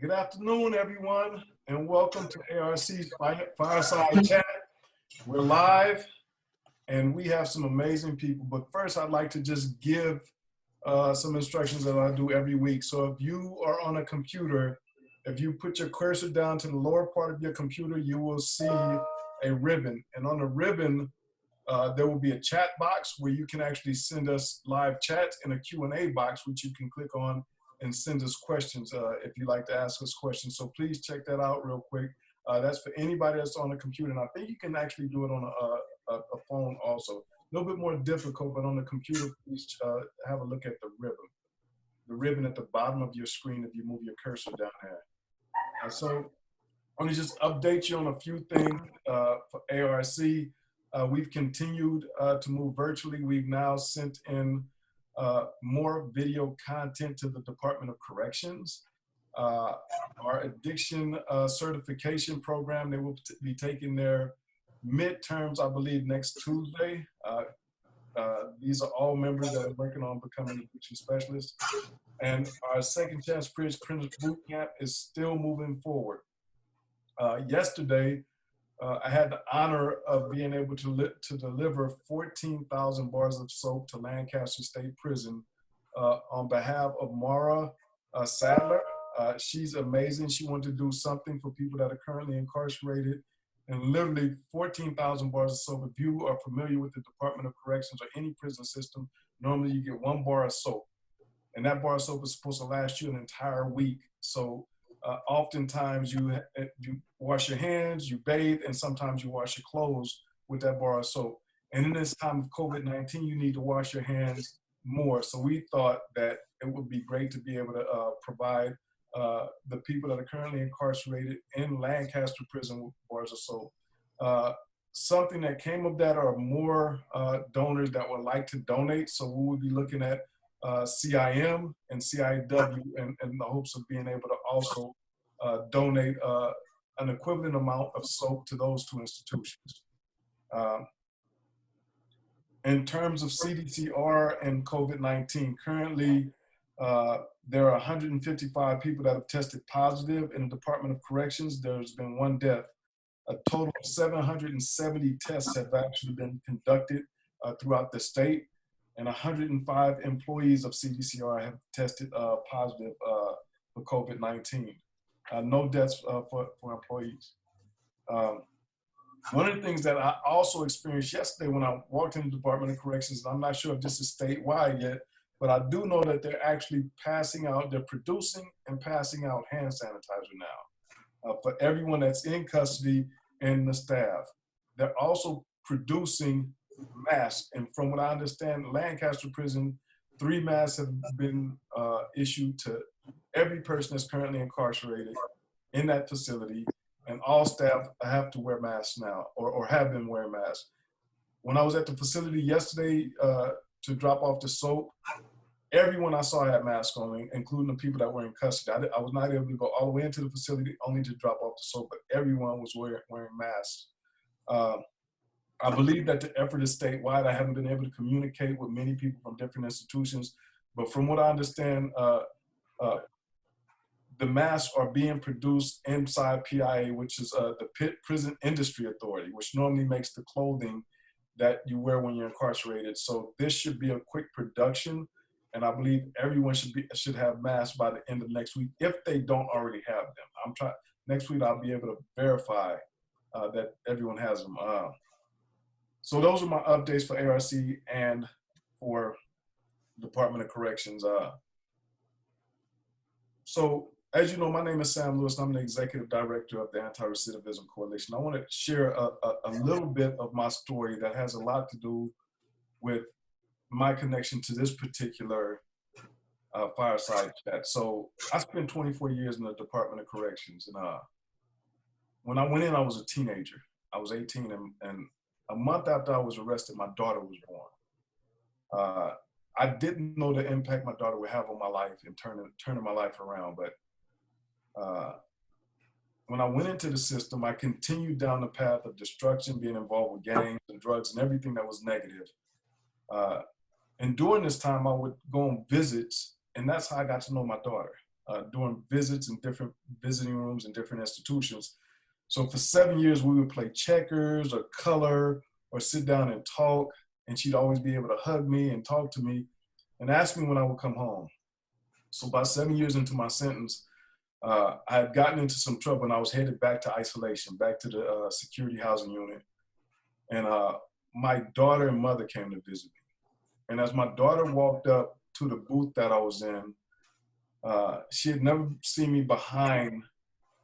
Good afternoon, everyone, and welcome to ARC's Fireside Chat. We're live, and we have some amazing people. But first, I'd like to just give some instructions that I do every week. So if you are on a computer, if you put your cursor down to the lower part of your computer, you will see a ribbon. And on the ribbon, there will be a chat box where you can actually send us live chats, and a Q&A box, which you can click on and send us questions if you'd like to ask us questions. So please check that out real quick. That's for anybody that's on a computer. And I think you can actually do it on a phone also. A little bit more difficult, but on the computer, please have a look at the ribbon. The ribbon at the bottom of your screen if you move your cursor down there. So I want to just update you on a few things for ARC. We've continued to move virtually. We've now sent in more video content to the Department of Corrections. Our addiction certification program, they will be taking their midterms, I believe, next Tuesday. These are all members that are working on becoming addiction specialists. And our Second Chance Prison Boot Camp is still moving forward. Yesterday, I had the honor of being able to deliver 14,000 bars of soap to Lancaster State Prison on behalf of Mara Sadler. She's amazing. She wanted to do something for people that are currently incarcerated, and literally 14,000 bars of soap. If you are familiar with the Department of Corrections or any prison system, normally you get 1 bar of soap, and that bar of soap is supposed to last you an entire week. So oftentimes you wash your hands, you bathe, and sometimes you wash your clothes with that bar of soap. And in this time of COVID-19, you need to wash your hands more. So we thought that it would be great to be able to provide the people that are currently incarcerated in Lancaster Prison with bars of soap. Something that came of that are more donors that would like to donate. So we will be looking at CIM and CIW in the hopes of being able to also donate an equivalent amount of soap to those 2 institutions. In terms of CDCR and COVID-19, currently there are 155 people that have tested positive in the Department of Corrections. There's been 1 death. A total of 770 tests have actually been conducted throughout the state, and 105 employees of CDCR have tested positive for COVID-19. No deaths for employees. One of the things that I also experienced yesterday when I walked in the Department of Corrections, and I'm not sure if this is statewide yet, but I do know that they're actually they're producing and passing out hand sanitizer now for everyone that's in custody and the staff. They're also producing masks, and from what I understand, Lancaster Prison, 3 masks have been issued to every person that's currently incarcerated in that facility, and all staff have to wear masks now, or have been wearing masks. When I was at the facility yesterday to drop off the soap, everyone I saw had masks on, including the people that were in custody. I was not able to go all the way into the facility only to drop off the soap, but everyone was wearing masks. I believe that the effort is statewide. I haven't been able to communicate with many people from different institutions, but from what I understand, the masks are being produced inside PIA, which is the Prison Industry Authority, which normally makes the clothing that you wear when you're incarcerated. So this should be a quick production, and I believe everyone should have masks by the end of next week if they don't already have them. Next week I'll be able to verify that everyone has them. So those are my updates for ARC and for Department of Corrections. So as you know, my name is Sam Lewis, and I'm the Executive Director of the Anti-Recidivism Coalition. I want to share a little bit of my story that has a lot to do with my connection to this particular fireside chat. So I spent 24 years in the Department of Corrections, and when I went in, I was a teenager. I was 18, and a month after I was arrested, my daughter was born. I didn't know the impact my daughter would have on my life and turning my life around, but when I went into the system, I continued down the path of destruction, being involved with gangs and drugs and everything that was negative. And during this time, I would go on visits, and that's how I got to know my daughter. doing visits in different visiting rooms in different institutions. So for 7 years, we would play checkers or color or sit down and talk. And she'd always be able to hug me and talk to me and ask me when I would come home. So about 7 years into my sentence, I had gotten into some trouble and I was headed back to isolation, back to the security housing unit. And my daughter and mother came to visit me. And as my daughter walked up to the booth that I was in, she had never seen me behind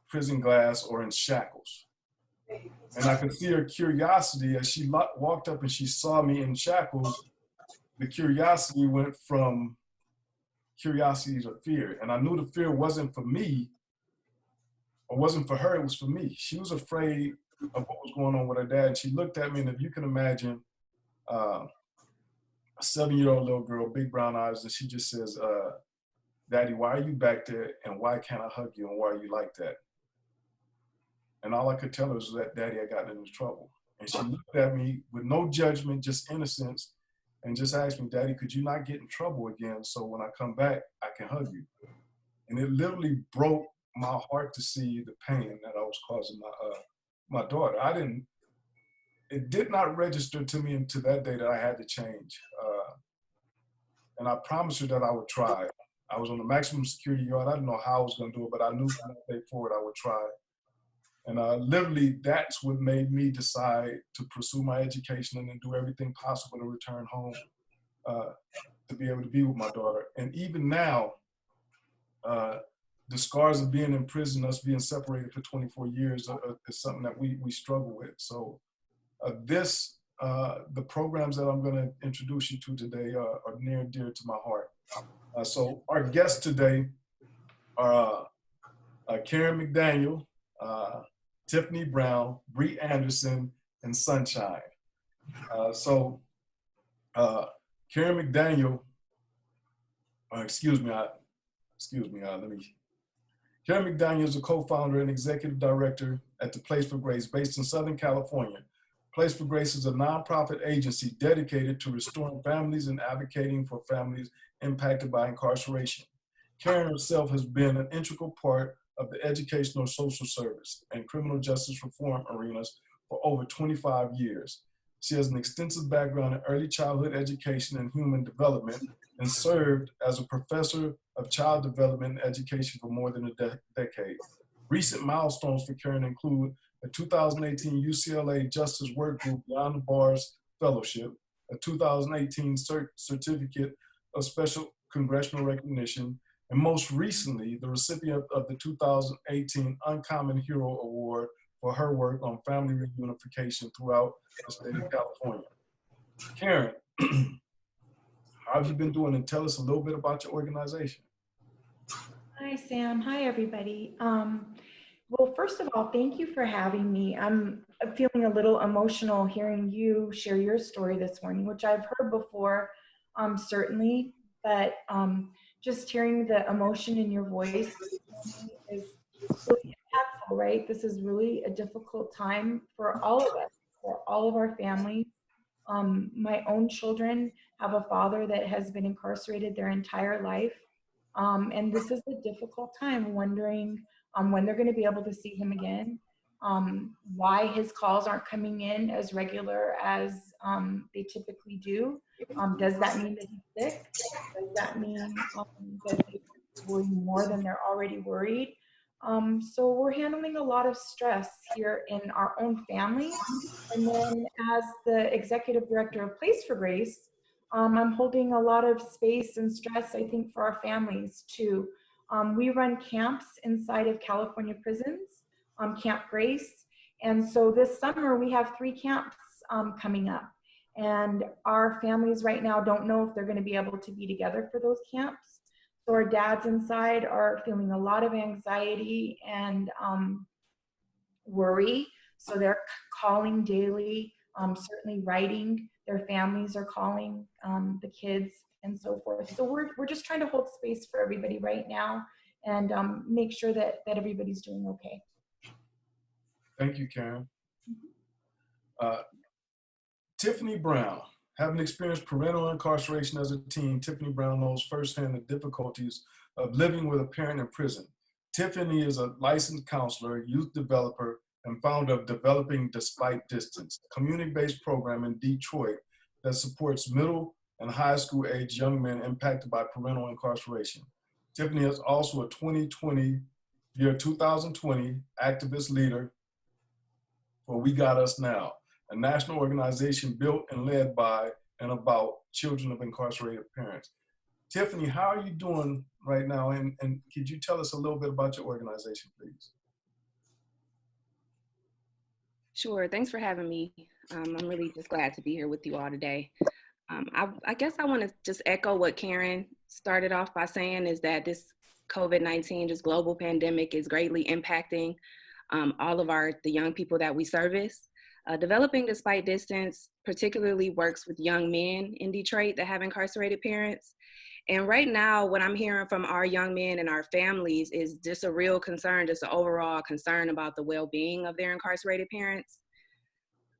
prison glass or in shackles. And I could see her curiosity as she walked up and she saw me in shackles. The curiosity went from curiosity to fear. And I knew the fear wasn't for me or wasn't for her, it was for me. She was afraid of what was going on with her dad. And she looked at me, and if you can imagine, a 7-year-old little girl, big brown eyes, and she just says, Daddy, why are you back there? And why can't I hug you? And why are you like that? And all I could tell her was that, Daddy, I got into trouble. And she looked at me with no judgment, just innocence, and just asked me, Daddy, could you not get in trouble again so when I come back, I can hug you? And it literally broke my heart to see the pain that I was causing my daughter. It did not register to me until that day that I had to change. And I promised her that I would try. I was on the maximum security yard. I didn't know how I was going to do it, but I knew from that day forward I would try. And literally, that's what made me decide to pursue my education and then do everything possible to return home to be able to be with my daughter. And even now, the scars of being in prison, us being separated for 24 years is something that we struggle with. So the programs that I'm going to introduce you to today are near and dear to my heart. So our guests today are Karen McDaniel, Tiffany Brown, Bree Anderson, and Sunshine. Karen McDaniel, Karen McDaniel is a co-founder and executive director at the Place4Grace based in Southern California. Place4Grace is a nonprofit agency dedicated to restoring families and advocating for families impacted by incarceration. Karen herself has been an integral part of the educational, social service, and criminal justice reform arenas for over 25 years. She has an extensive background in early childhood education and human development and served as a professor of child development and education for more than a decade. Recent milestones for Karen include a 2018 UCLA Justice Work Group Beyond the Bars Fellowship, a 2018 Certificate of Special Congressional Recognition, and most recently, the recipient of the 2018 Uncommon Hero Award for her work on family reunification throughout the state of California. Karen, how have you been doing? And tell us a little bit about your organization. Hi, Sam. Hi, everybody. Well, first of all, thank you for having me. I'm feeling a little emotional hearing you share your story this morning, which I've heard before, certainly, but just hearing the emotion in your voice is really impactful, right? This is really a difficult time for all of us, for all of our families. My own children have a father that has been incarcerated their entire life. And this is a difficult time, wondering when they're going to be able to see him again, why his calls aren't coming in as regular as they typically do. Does that mean that he's sick? Does that mean that they worry more than they're already worried? So we're handling a lot of stress here in our own family. And then as the executive director of Place4Grace, I'm holding a lot of space and stress, I think, for our families too. We run camps inside of California prisons, Camp Grace. And so this summer we have 3 camps coming up. And our families right now don't know if they're going to be able to be together for those camps. So our dads inside are feeling a lot of anxiety and worry. So they're calling daily, certainly writing. Their families are calling the kids and so forth. So we're just trying to hold space for everybody right now and make sure that everybody's doing okay. Thank you, Karen. Tiffany Brown, Having experienced parental incarceration as a teen, Tiffany Brown knows firsthand the difficulties of living with a parent in prison. Tiffany is a licensed counselor, youth developer, and founder of Developing Despite Distance, a community-based program in Detroit that supports middle and high school age young men impacted by parental incarceration. Tiffany is also a 2020 activist leader for We Got Us Now, a national organization built and led by and about children of incarcerated parents. Tiffany, how are you doing right now? And could you tell us a little bit about your organization, please? Sure, thanks for having me. I'm really just glad to be here with you all today. I guess I want to just echo what Karen started off by saying, is that this COVID-19, this global pandemic, is greatly impacting all of the young people that we service. Developing Despite Distance particularly works with young men in Detroit that have incarcerated parents. And right now, what I'm hearing from our young men and our families is just a real concern, just an overall concern about the well-being of their incarcerated parents.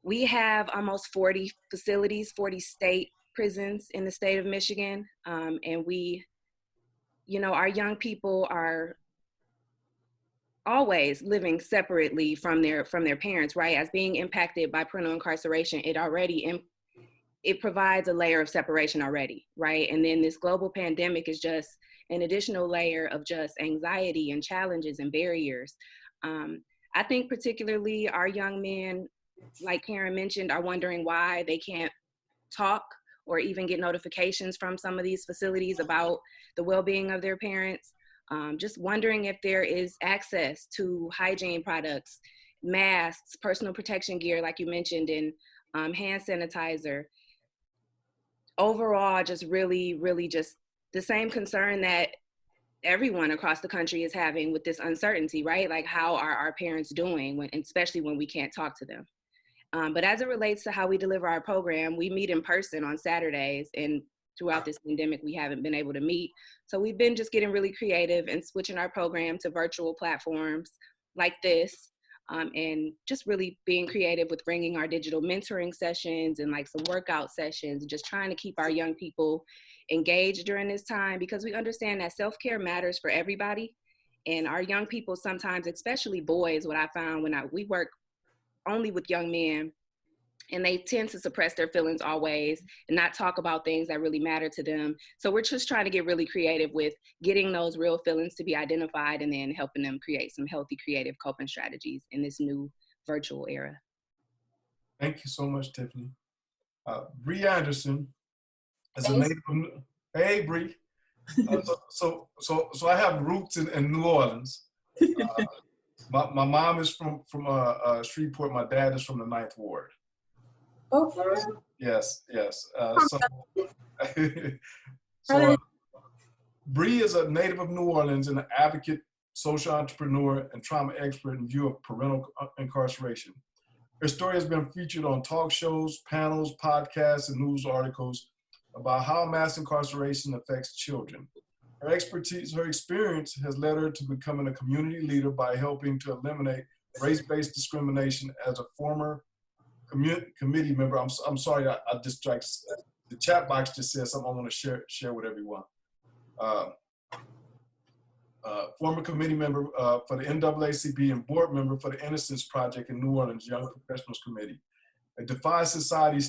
We have almost 40 facilities, 40 state prisons in the state of Michigan. And we, our young people are always living separately from their parents, right? As being impacted by parental incarceration, it provides a layer of separation already, right? And then this global pandemic is just an additional layer of just anxiety and challenges and barriers. I think particularly our young men, like Karen mentioned, are wondering why they can't talk or even get notifications from some of these facilities about the well-being of their parents. Just wondering if there is access to hygiene products, masks, personal protection gear, like you mentioned, and hand sanitizer. Overall, just really, really just the same concern that everyone across the country is having with this uncertainty, right? Like, how are our parents doing, especially when we can't talk to them? But as it relates to how we deliver our program, we meet in person on Saturdays, and throughout this pandemic, we haven't been able to meet. So we've been just getting really creative and switching our program to virtual platforms like this, and just really being creative with bringing our digital mentoring sessions and like some workout sessions, just trying to keep our young people engaged during this time, because we understand that self-care matters for everybody. And our young people sometimes, especially boys, what I found we work only with young men, and they tend to suppress their feelings always and not talk about things that really matter to them. So we're just trying to get really creative with getting those real feelings to be identified and then helping them create some healthy, creative coping strategies in this new virtual era. Thank you so much, Tiffany. Bree Anderson is a native of, hey Bree. So I have roots in New Orleans. My mom is from Shreveport. My dad is from the 9th Ward. Okay. Yes. So Bree is a native of New Orleans and an advocate, social entrepreneur, and trauma expert in view of parental incarceration. Her story has been featured on talk shows, panels, podcasts, and news articles about how mass incarceration affects children. Her experience has led her to becoming a community leader by helping to eliminate race-based discrimination. As a former committee member, I'm sorry, I distracted. The chat box just says something I want to share with everyone. Former committee member for the NAACP and board member for the Innocence Project in New Orleans Young Professionals Committee. It defies society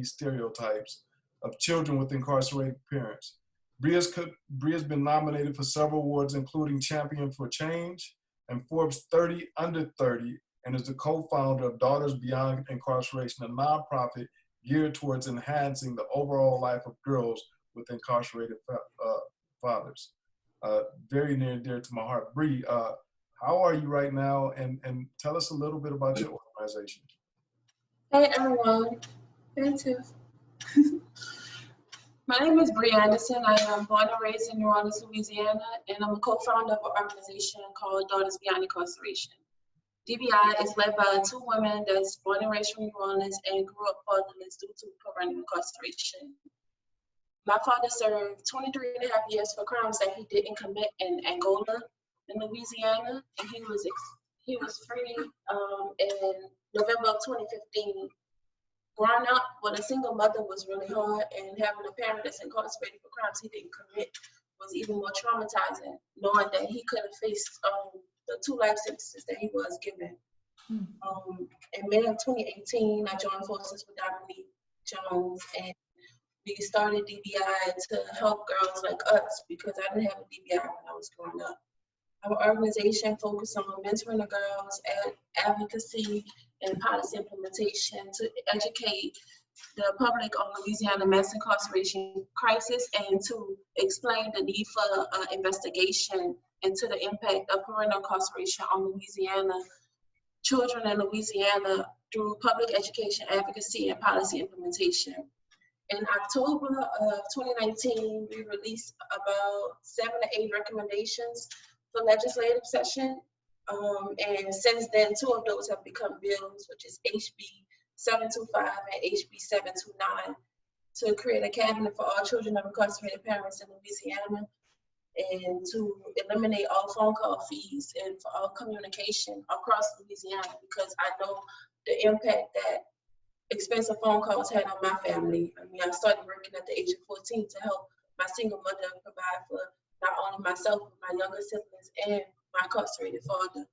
stereotypes of children with incarcerated parents. Bree has been nominated for several awards, including Champion for Change and Forbes 30 Under 30, and is the co-founder of Daughters Beyond Incarceration, a nonprofit geared towards enhancing the overall life of girls with incarcerated fathers. Very near and dear to my heart. Bree, how are you right now? And tell us a little bit about your organization. Hey everyone. Hey Tiff. My name is Bree Anderson. I am born and raised in New Orleans, Louisiana, and I'm a co-founder of an organization called Daughters Beyond Incarceration. DBI is led by two women that's born and raised from New Orleans and grew up fatherless due to parental incarceration. My father served 23 and a half years for crimes that he didn't commit in Angola, in Louisiana, and he was free in November of 2015 growing up with a single mother was really hard, and having a parent that's incarcerated for crimes he didn't commit was even more traumatizing, knowing that he could have faced the 2 life sentences that he was given. In May of 2018, I joined forces with Dominique Jones, and we started DBI to help girls like us because I didn't have a DBI when I was growing up. Our organization focused on mentoring the girls, advocacy, and policy implementation to educate the public on Louisiana mass incarceration crisis and to explain the need for investigation into the impact of parental incarceration on Louisiana children in Louisiana through public education, advocacy, and policy implementation. In October of 2019, we released about 7 to 8 recommendations for legislative session. And since then, 2 of those have become bills, which is HB 725 and HB 729, to create a cabinet for all children of incarcerated parents in Louisiana, and to eliminate all phone call fees and for all communication across Louisiana, because I know the impact that expensive phone calls had on my family. I mean, I started working at the age of 14 to help my single mother provide for not only myself, but my younger siblings and my incarcerated father.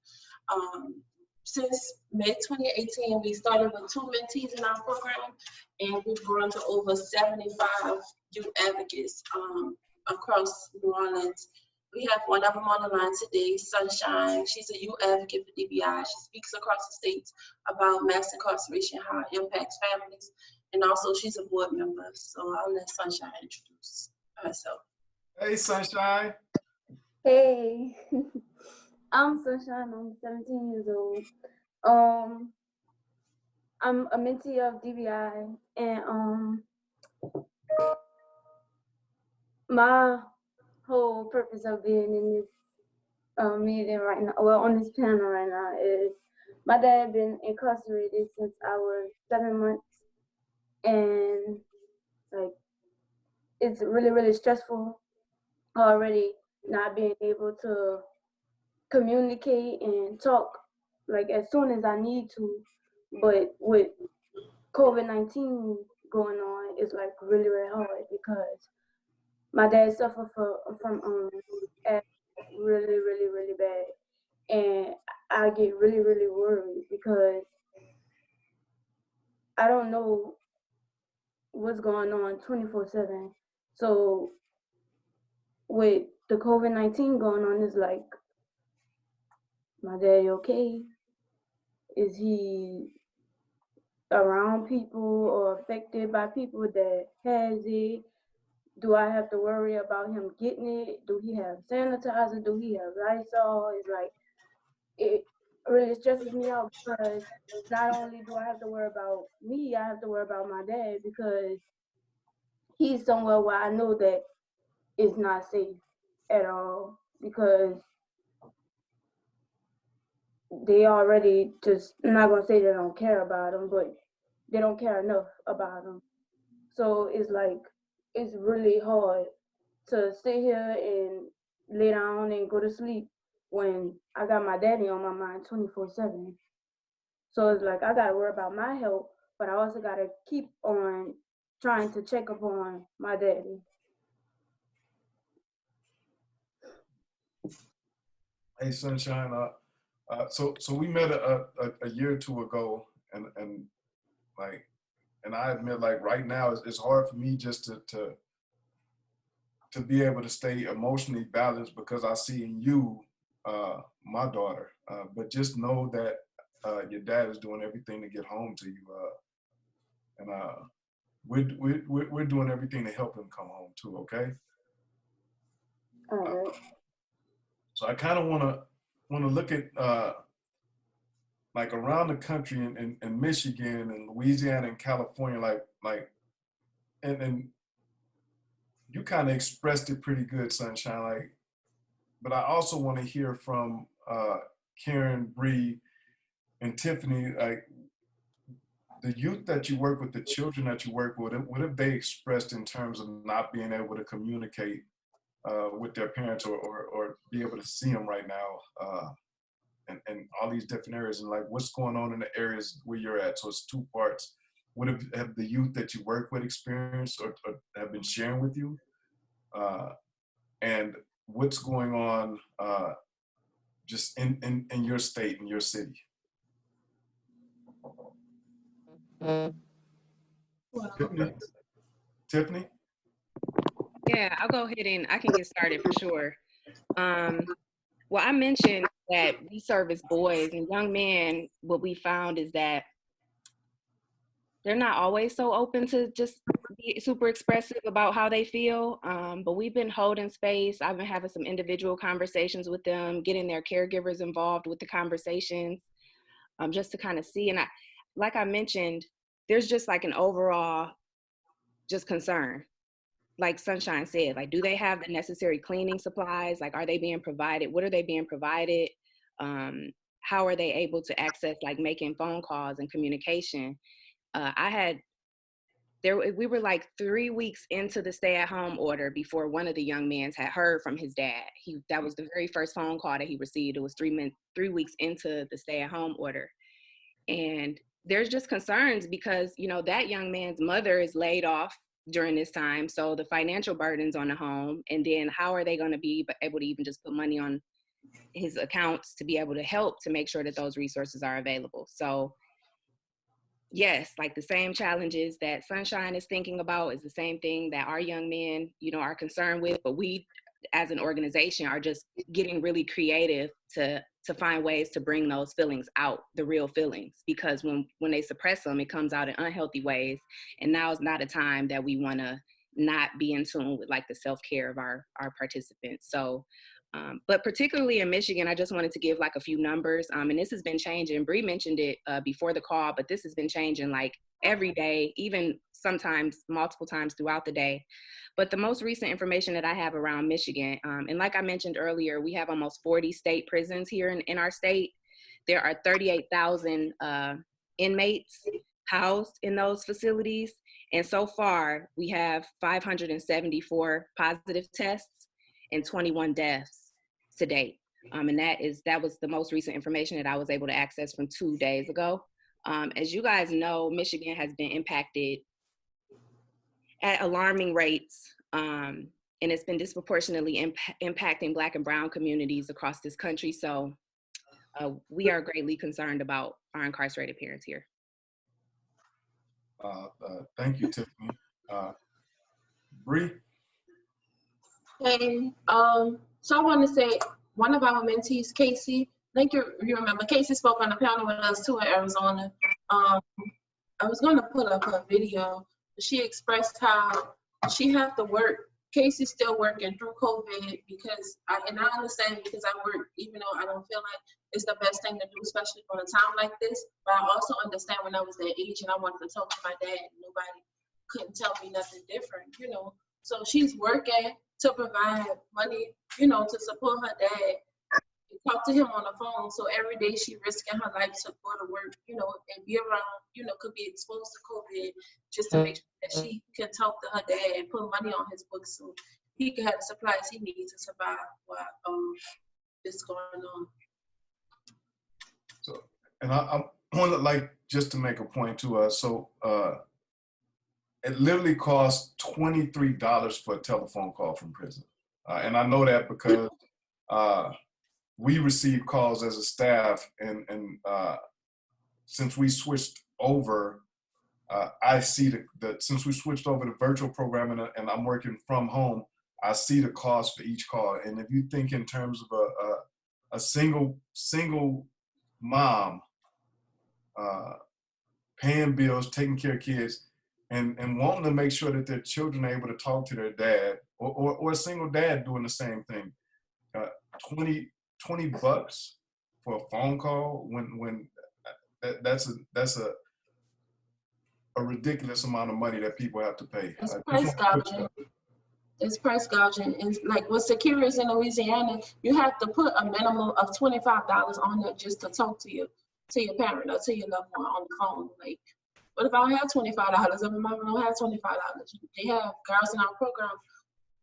Since mid-2018, we started with 2 mentees in our program, and we've grown to over 75 youth advocates across New Orleans. We have one of them on the line today, Sunshine. She's a youth advocate for DBI. She speaks across the states about mass incarceration, how it impacts families, and also she's a board member. So I'll let Sunshine introduce herself. Hey, Sunshine. Hey, I'm Sunshine. I'm 17 years old. I'm a mentee of DBI, and my whole purpose of being in this meeting right now, well, on this panel right now, is my dad been incarcerated since I was 7 months, and like it's really, really stressful already not being able to communicate and talk like as soon as I need to, but with COVID-19 going on, it's like really, really hard because my dad suffered from asthma really, really, really bad, and I get really, really worried because I don't know what's going on 24/7. So with the COVID-19 going on, it's like, my daddy okay? Is he around people or affected by people that has it? Do I have to worry about him getting it? Do he have sanitizer? Do he have Lysol? It's like, it really stresses me out because not only do I have to worry about me, I have to worry about my dad because he's somewhere where I know that it's not safe at all, because they already just, I'm not gonna say they don't care about him, but they don't care enough about him. So it's like, it's really hard to sit here and lay down and go to sleep when I got my daddy on my mind 24/7. So it's like, I gotta worry about my health, but I also gotta keep on trying to check up on my daddy. Hey, Sunshine. So we met a year or 2 ago, and I admit, like, right now it's hard for me just to be able to stay emotionally balanced because I see in you my daughter. But just know that your dad is doing everything to get home to you, and we're doing everything to help him come home too. Okay. All right. So I kind of want to look at like around the country in Michigan and Louisiana and California, and you kind of expressed it pretty good, Sunshine. Like, but I also want to hear from Karen, Bree, and Tiffany. Like, the youth that you work with, the children that you work with, what have they expressed in terms of not being able to communicate with their parents or be able to see them right now, and all these different areas, and like what's going on in the areas where you're at? So it's 2 parts. what have the youth that you work with experienced or have been sharing with you? And what's going on just in your state, in your city? Tiffany? Yeah, I'll go ahead and I can get started for sure. Well, I mentioned that we service boys and young men. What we found is that they're not always so open to just be super expressive about how they feel. But we've been holding space. I've been having some individual conversations with them, getting their caregivers involved with the conversations, just to kind of see. And like I mentioned, there's just like an overall just concern. Like Sunshine said, like, do they have the necessary cleaning supplies? Like, are they being provided? What are they being provided? How are they able to access, like, making phone calls and communication? We were like 3 weeks into the stay-at-home order before one of the young men had heard from his dad. That was the very first phone call that he received. It was 3 weeks into the stay-at-home order. And there's just concerns because, you know, that young man's mother is laid off during this time. So the financial burden's on the home. And then how are they going to be able to even just put money on his accounts to be able to help to make sure that those resources are available? So yes, like the same challenges that Sunshine is thinking about is the same thing that our young men, you know, are concerned with. But we, as an organization, are just getting really creative to find ways to bring those feelings out, the real feelings, because when they suppress them, it comes out in unhealthy ways. And now is not a time that we want to not be in tune with like the self-care of our participants. So, but particularly in Michigan, I just wanted to give like a few numbers. And this has been changing. Bree mentioned it before the call, but this has been changing like every day, even sometimes multiple times throughout the day. But the most recent information that I have around Michigan, and like I mentioned earlier, we have almost 40 state prisons here in our state. There are 38,000 inmates housed in those facilities. And so far, we have 574 positive tests and 21 deaths to date. And that was the most recent information that I was able to access from 2 days ago. As you guys know, Michigan has been impacted at alarming rates, and it's been disproportionately impacting Black and Brown communities across this country. So we are greatly concerned about our incarcerated parents here. Thank you, Tiffany. Bree? Hey, so I want to say one of our mentees, Casey, I think you remember, Casey spoke on the panel with us too in Arizona. I was going to put up her video. She expressed how she had to work. Casey's still working through COVID because, I understand because I work, even though I don't feel like it's the best thing to do, especially for a time like this. But I also understand when I was that age and I wanted to talk to my dad, nobody couldn't tell me nothing different, you know. So she's working to provide money, you know, to support her dad, talk to him on the phone. So every day she risking her life to go to work, you know, and be around, you know, could be exposed to COVID just to make sure that she can talk to her dad and put money on his books so he can have the supplies he needs to survive while this going on. So, and I want to like just to make a point to us. So it literally costs $23 for a telephone call from prison. And I know that because we receive calls as a staff, and since we switched over, I see since we switched over to virtual program and I'm working from home, I see the cost for each call. And if you think in terms of a single mom paying bills, taking care of kids, and wanting to make sure that their children are able to talk to their dad, or a single dad doing the same thing, $20 for a phone call when that's a ridiculous amount of money that people have to pay. It's price gouging. It's price gouging. And like with securities in Louisiana, you have to put a minimum of $25 on there just to talk to your parent or to your loved one on the phone. Like, what if I don't have $25? If my mom don't have $25? They have girls in our program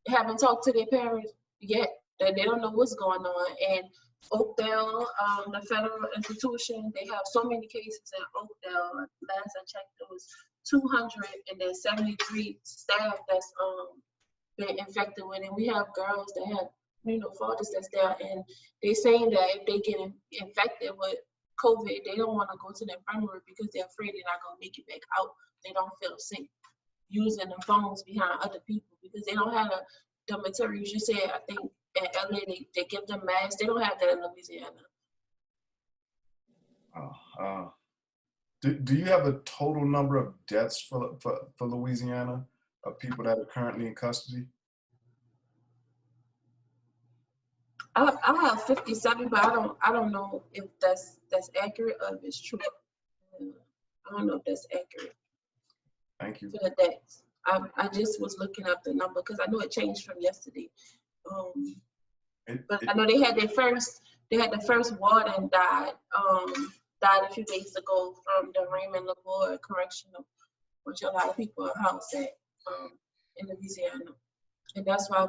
haven't talked to their parents yet. They don't know what's going on. And Oakdale, the federal institution, they have so many cases in Oakdale. Last I checked, there was 273 staff that's been infected with it. We have girls that have, fathers that's there, and they saying that if they get infected with COVID, they don't want to go to the infirmary because they're afraid they're not going to make it back out. They don't feel safe using the phones behind other people because they don't have the materials. You said, I think in LA, they give them masks. They don't have that in Louisiana. Do you have a total number of deaths for Louisiana of people that are currently in custody? I have 57, but I don't know if that's accurate or if it's true. I don't know if that's accurate. Thank you. For the deaths, I just was looking up the number because I know it changed from yesterday. But I know they had the first warden died a few days ago from the Raymond LaVoy Correctional, which a lot of people are housed at in Louisiana, and that's why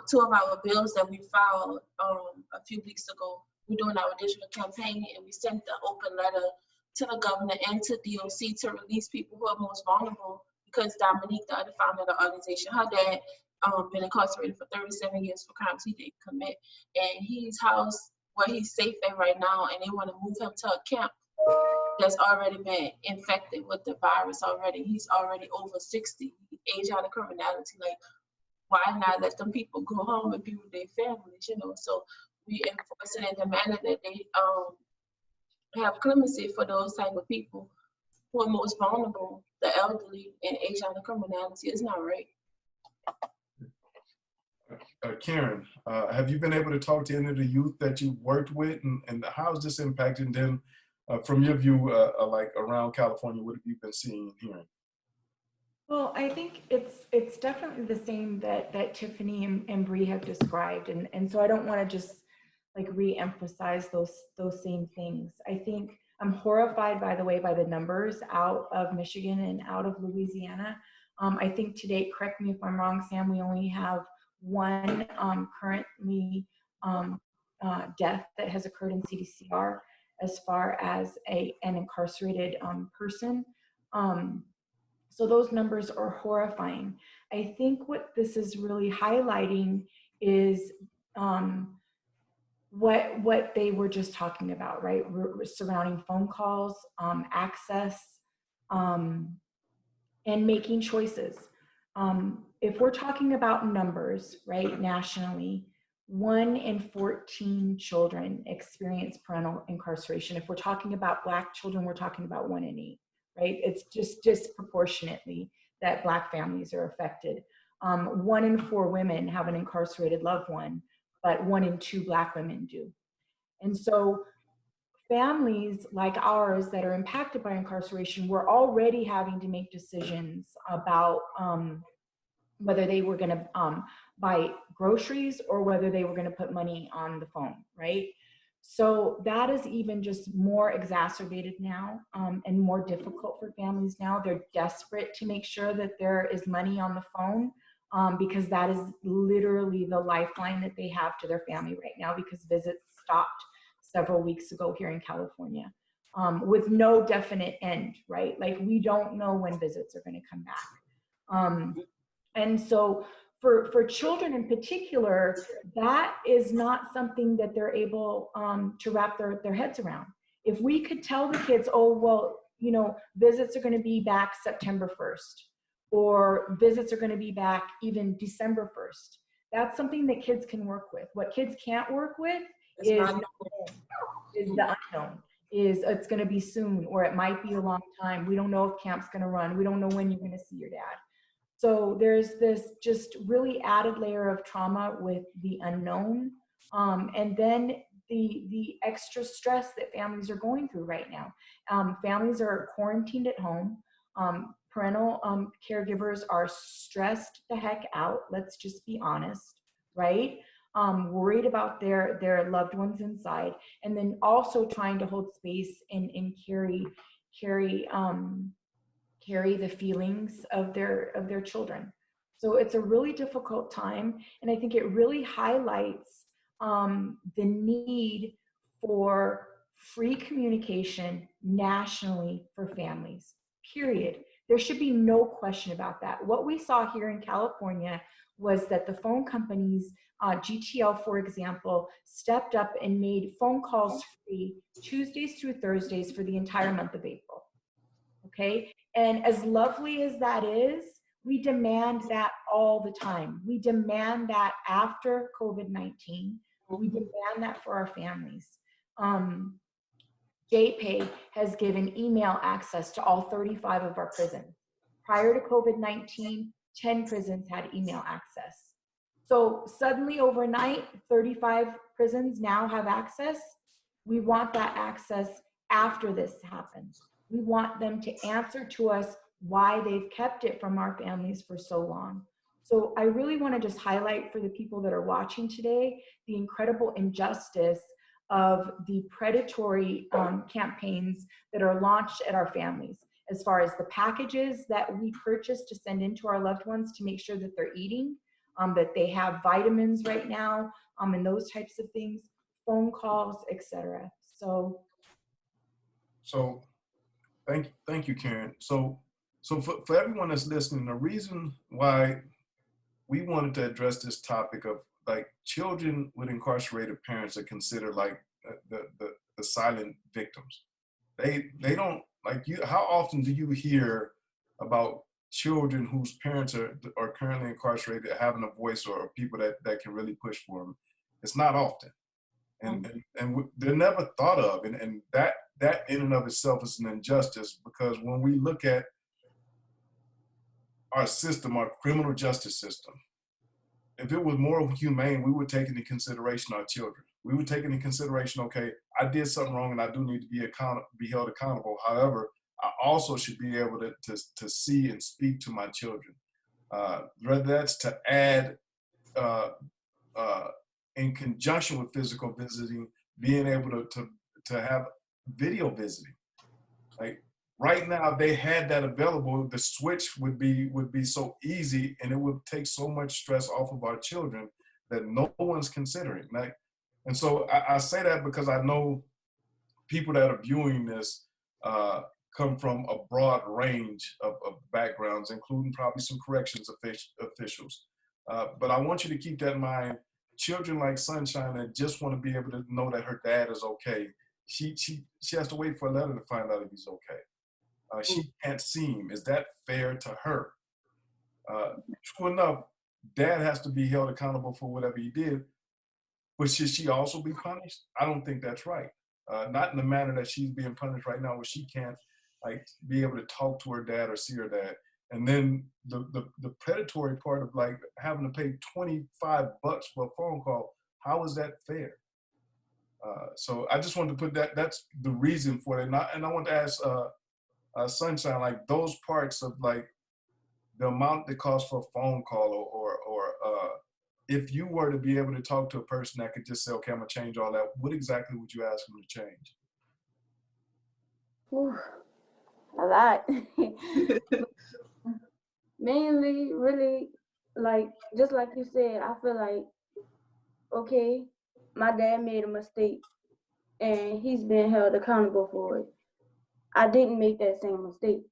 two of our bills that we filed a few weeks ago, we're doing our digital campaign, and we sent the open letter to the governor and to DOC to release people who are most vulnerable, because Dominique, the other founder of the organization, her dad been incarcerated for 37 years for crimes he didn't commit, and he's housed where he's safe at right now, and they want to move him to a camp that's already been infected with the virus already. He's already over 60, age out of criminality. Like, why not let them people go home and be with their families, So we enforce it in the manner that they have clemency for those type of people who are most vulnerable, the elderly and age out of criminality. It's not right. Karen, have you been able to talk to any of the youth that you worked with, and how is this impacting them from your view, like around California? What have you been seeing and hearing? Well, I think it's definitely the same that Tiffany and Bree have described, and so I don't want to just like re-emphasize those same things. I think I'm horrified, by the way, by the numbers out of Michigan and out of Louisiana. I think to date, correct me if I'm wrong, Sam, we only have one currently death that has occurred in CDCR as far as an incarcerated person. So those numbers are horrifying. I think what this is really highlighting is what they were just talking about, right? Surrounding phone calls, access, and making choices. If we're talking about numbers, right, nationally, 1 in 14 children experience parental incarceration. If we're talking about Black children, we're talking about 1 in 8, right? It's just disproportionately that Black families are affected. 1 in 4 women have an incarcerated loved one, but 1 in 2 Black women do. And so families like ours that are impacted by incarceration were already having to make decisions about whether they were going to buy groceries or whether they were going to put money on the phone, right? So that is even just more exacerbated now and more difficult for families now. They're desperate to make sure that there is money on the phone because that is literally the lifeline that they have to their family right now, because visits stopped several weeks ago here in California with no definite end, right? Like, we don't know when visits are going to come back. And so for children in particular, that is not something that they're able to wrap their heads around. If we could tell the kids, oh, well, visits are going to be back September 1st, or visits are going to be back even December 1st, that's something that kids can work with. What kids can't work with is the unknown. It's going to be soon, or it might be a long time. We don't know if camp's going to run. We don't know when you're going to see your dad. So there's this just really added layer of trauma with the unknown, and then the extra stress that families are going through right now. Families are quarantined at home. Parental caregivers are stressed the heck out. Let's just be honest, right? Worried about their loved ones inside, and then also trying to hold space and carry the feelings of their children. So it's a really difficult time, and I think it really highlights the need for free communication nationally for families, period. There should be no question about that. What we saw here in California was that the phone companies, GTL, for example, stepped up and made phone calls free Tuesdays through Thursdays for the entire month of April. Okay? And as lovely as that is, we demand that all the time. We demand that after COVID-19. We demand that for our families. JPay has given email access to all 35 of our prisons. Prior to COVID-19, 10 prisons had email access. So suddenly overnight, 35 prisons now have access. We want that access after this happens. We want them to answer to us why they've kept it from our families for so long. So I really want to just highlight for the people that are watching today, the incredible injustice of the predatory campaigns that are launched at our families, as far as the packages that we purchase to send into our loved ones to make sure that they're eating, that they have vitamins right now, and those types of things, phone calls, etc. So thank you, Karen. So for everyone that's listening, the reason why we wanted to address this topic of like children with incarcerated parents are considered like the silent victims. They don't like you. How often do you hear about children whose parents are currently incarcerated having a voice or people that can really push for them? It's not often, and they're never thought of, and that in and of itself is an injustice, because when we look at our system, our criminal justice system, if it was more humane, we would take into consideration our children. We would take into consideration, okay, I did something wrong and I do need to be held accountable. However, I also should be able to see and speak to my children. Whether that's to add, in conjunction with physical visiting, being able to have video visiting. Like right now, if they had that available, the switch would be so easy, and it would take so much stress off of our children that no one's considering. Like, and so I say that because I know people that are viewing this come from a broad range of backgrounds, including probably some corrections officials. But I want you to keep that in mind. Children like Sunshine that just want to be able to know that her dad is okay. She has to wait for a letter to find out if he's okay. She can't see him. Is that fair to her? True enough, dad has to be held accountable for whatever he did, but should she also be punished? I don't think that's right. Not in the manner that she's being punished right now, where she can't like be able to talk to her dad or see her dad. And then the predatory part of like having to pay $25 for a phone call, how is that fair? So I just wanted to put that's the reason for it. And I want to ask Sunshine, like those parts of like the amount that costs for a phone call, or if you were to be able to talk to a person that could just say, okay, I'm gonna change all that, what exactly would you ask them to change? Whew, a lot. Mainly, really, like, just like you said, I feel like, okay, my dad made a mistake and he's been held accountable for it. I didn't make that same mistake.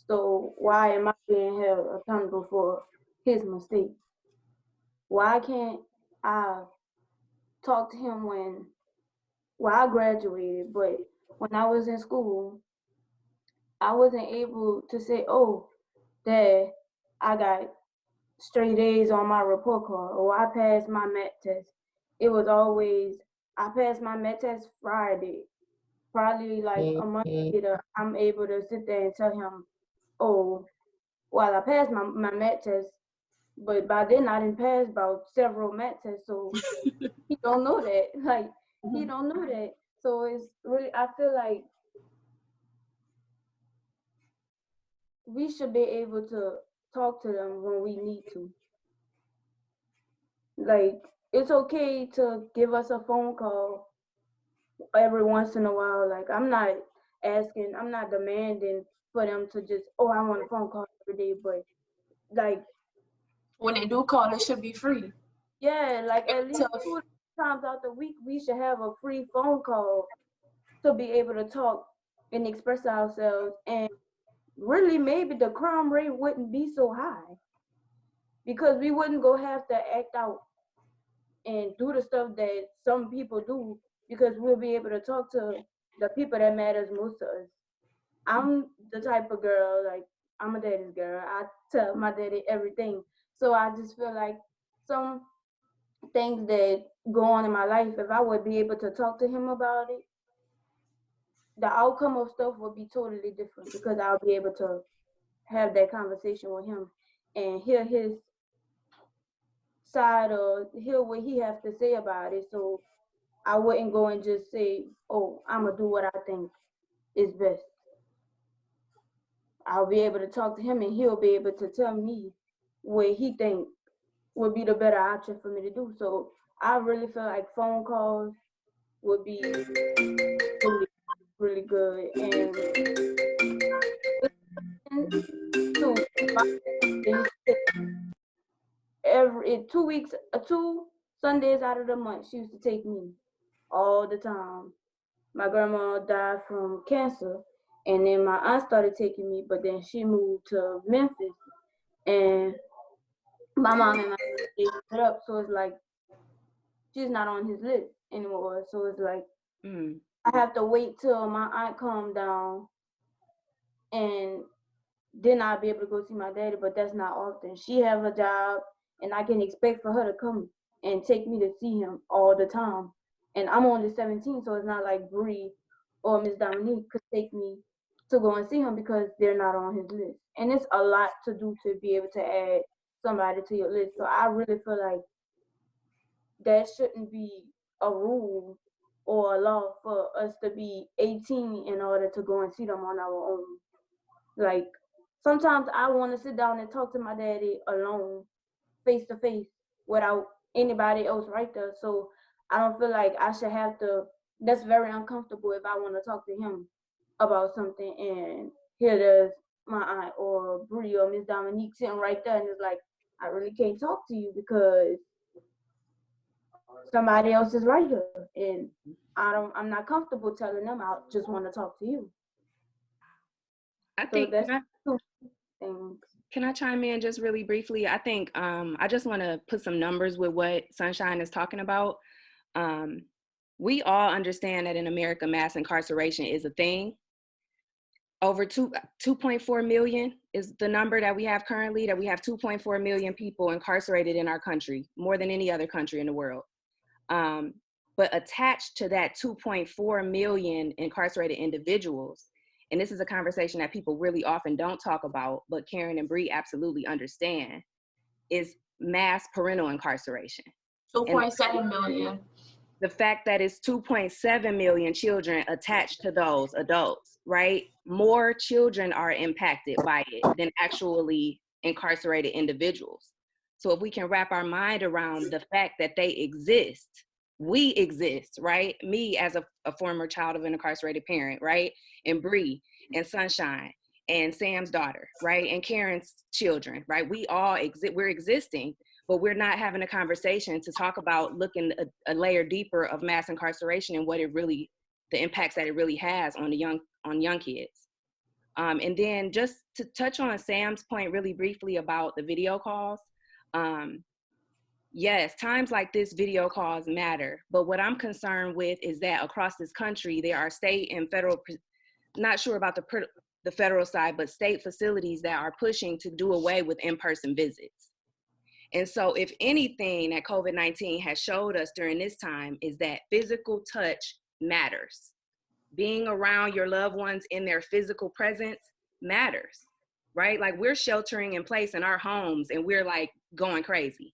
So why am I being held accountable for his mistake? Why can't I talk to him when I graduated, but when I was in school, I wasn't able to say, oh, Dad, I got straight A's on my report card, or I passed my MET test. It was always, I passed my MET test Friday. Probably like a month later, I'm able to sit there and tell him, oh, well, I passed my MET test, but by then I didn't pass about several MET tests, so he don't know that. Like, he don't know that. So it's really, I feel like we should be able to talk to them when we need to. Like, it's okay to give us a phone call every once in a while. Like, I'm not demanding for them to just, oh, I want a phone call every day, but like, when they do call, it should be free. Yeah, like at least 2 times out the week, we should have a free phone call to be able to talk and express ourselves and really maybe the crime rate wouldn't be so high, because we wouldn't go have to act out and do the stuff that some people do, because we'll be able to talk to the people that matters most to us. I'm the type of girl, like, I'm a daddy's girl. I tell my daddy everything. So I just feel like some things that go on in my life, if I would be able to talk to him about it, the outcome of stuff would be totally different, because I'll be able to have that conversation with him and hear his side or hear what he has to say about it. So I wouldn't go and just say, oh, I'm gonna do what I think is best. I'll be able to talk to him and he'll be able to tell me what he thinks would be the better option for me to do. So I really feel like phone calls would be really, really good. And every 2 weeks, 2 Sundays out of the month, she used to take me all the time. My grandma died from cancer, and then my aunt started taking me, but then she moved to Memphis, and my mom and my aunt stayed it up. So it's like she's not on his list anymore. So it's like I have to wait till my aunt calmed down, and then I'll be able to go see my daddy. But that's not often. She have a job, and I can expect for her to come and take me to see him all the time. And I'm only 17, so it's not like Bree or Miss Dominique could take me to go and see him, because they're not on his list. And it's a lot to do to be able to add somebody to your list. So I really feel like that shouldn't be a rule or a law for us to be 18 in order to go and see them on our own. Like, sometimes I want to sit down and talk to my daddy alone, face to face, without anybody else right there. So I don't feel like I should have to. That's very uncomfortable if I want to talk to him about something, and here there's my aunt or Bree or Miss Dominique sitting right there, and it's like, I really can't talk to you because somebody else is right here, and I'm not comfortable telling them I just want to talk to you. I think, so that's two things. Can I chime in just really briefly? I think I just want to put some numbers with what Sunshine is talking about. We all understand that in America, mass incarceration is a thing. Over 2.4 million is the number that we have currently, that we have 2.4 million people incarcerated in our country, more than any other country in the world. But attached to that 2.4 million incarcerated individuals, and this is a conversation that people really often don't talk about, but Karen and Bree absolutely understand, is mass parental incarceration. 2.7 million. The fact that it's 2.7 million children attached to those adults, right? More children are impacted by it than actually incarcerated individuals. So if we can wrap our mind around the fact that they exist, we exist, right? Me as a former child of an incarcerated parent, right? And Bree and Sunshine and Sam's daughter, right? And Karen's children, right? We all exist, we're existing, but we're not having a conversation to talk about looking a layer deeper of mass incarceration and what it really, the impacts that it really has on young kids. And then just to touch on Sam's point really briefly about the video calls, yes, times like this, video calls matter. But what I'm concerned with is that across this country, there are state and federal, not sure about the federal side, but state facilities that are pushing to do away with in-person visits. And so if anything that COVID-19 has showed us during this time is that physical touch matters. Being around your loved ones in their physical presence matters, right? Like, we're sheltering in place in our homes and we're like going crazy.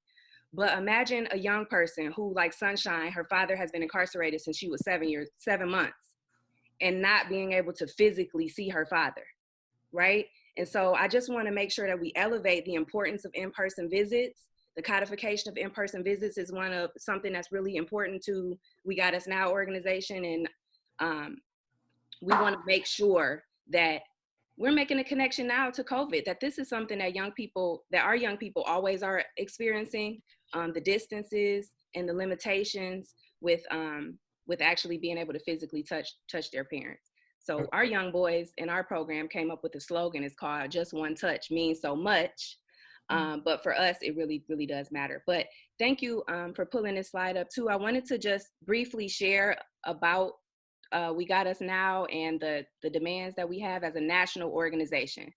But imagine a young person who, like Sunshine, her father has been incarcerated since she was 7 months, and not being able to physically see her father, right? And so I just want to make sure that we elevate the importance of in-person visits. The codification of in-person visits is something that's really important to We Got Us Now organization. And we want to make sure that we're making a connection now to COVID, that this is something that our young people always are experiencing, the distances and the limitations with actually being able to physically touch their parents. So our young boys in our program came up with a slogan. It's called "Just One Touch Means So Much." But for us, it really, really does matter. But thank you for pulling this slide up too. I wanted to just briefly share about We Got Us Now and the demands that we have as a national organization.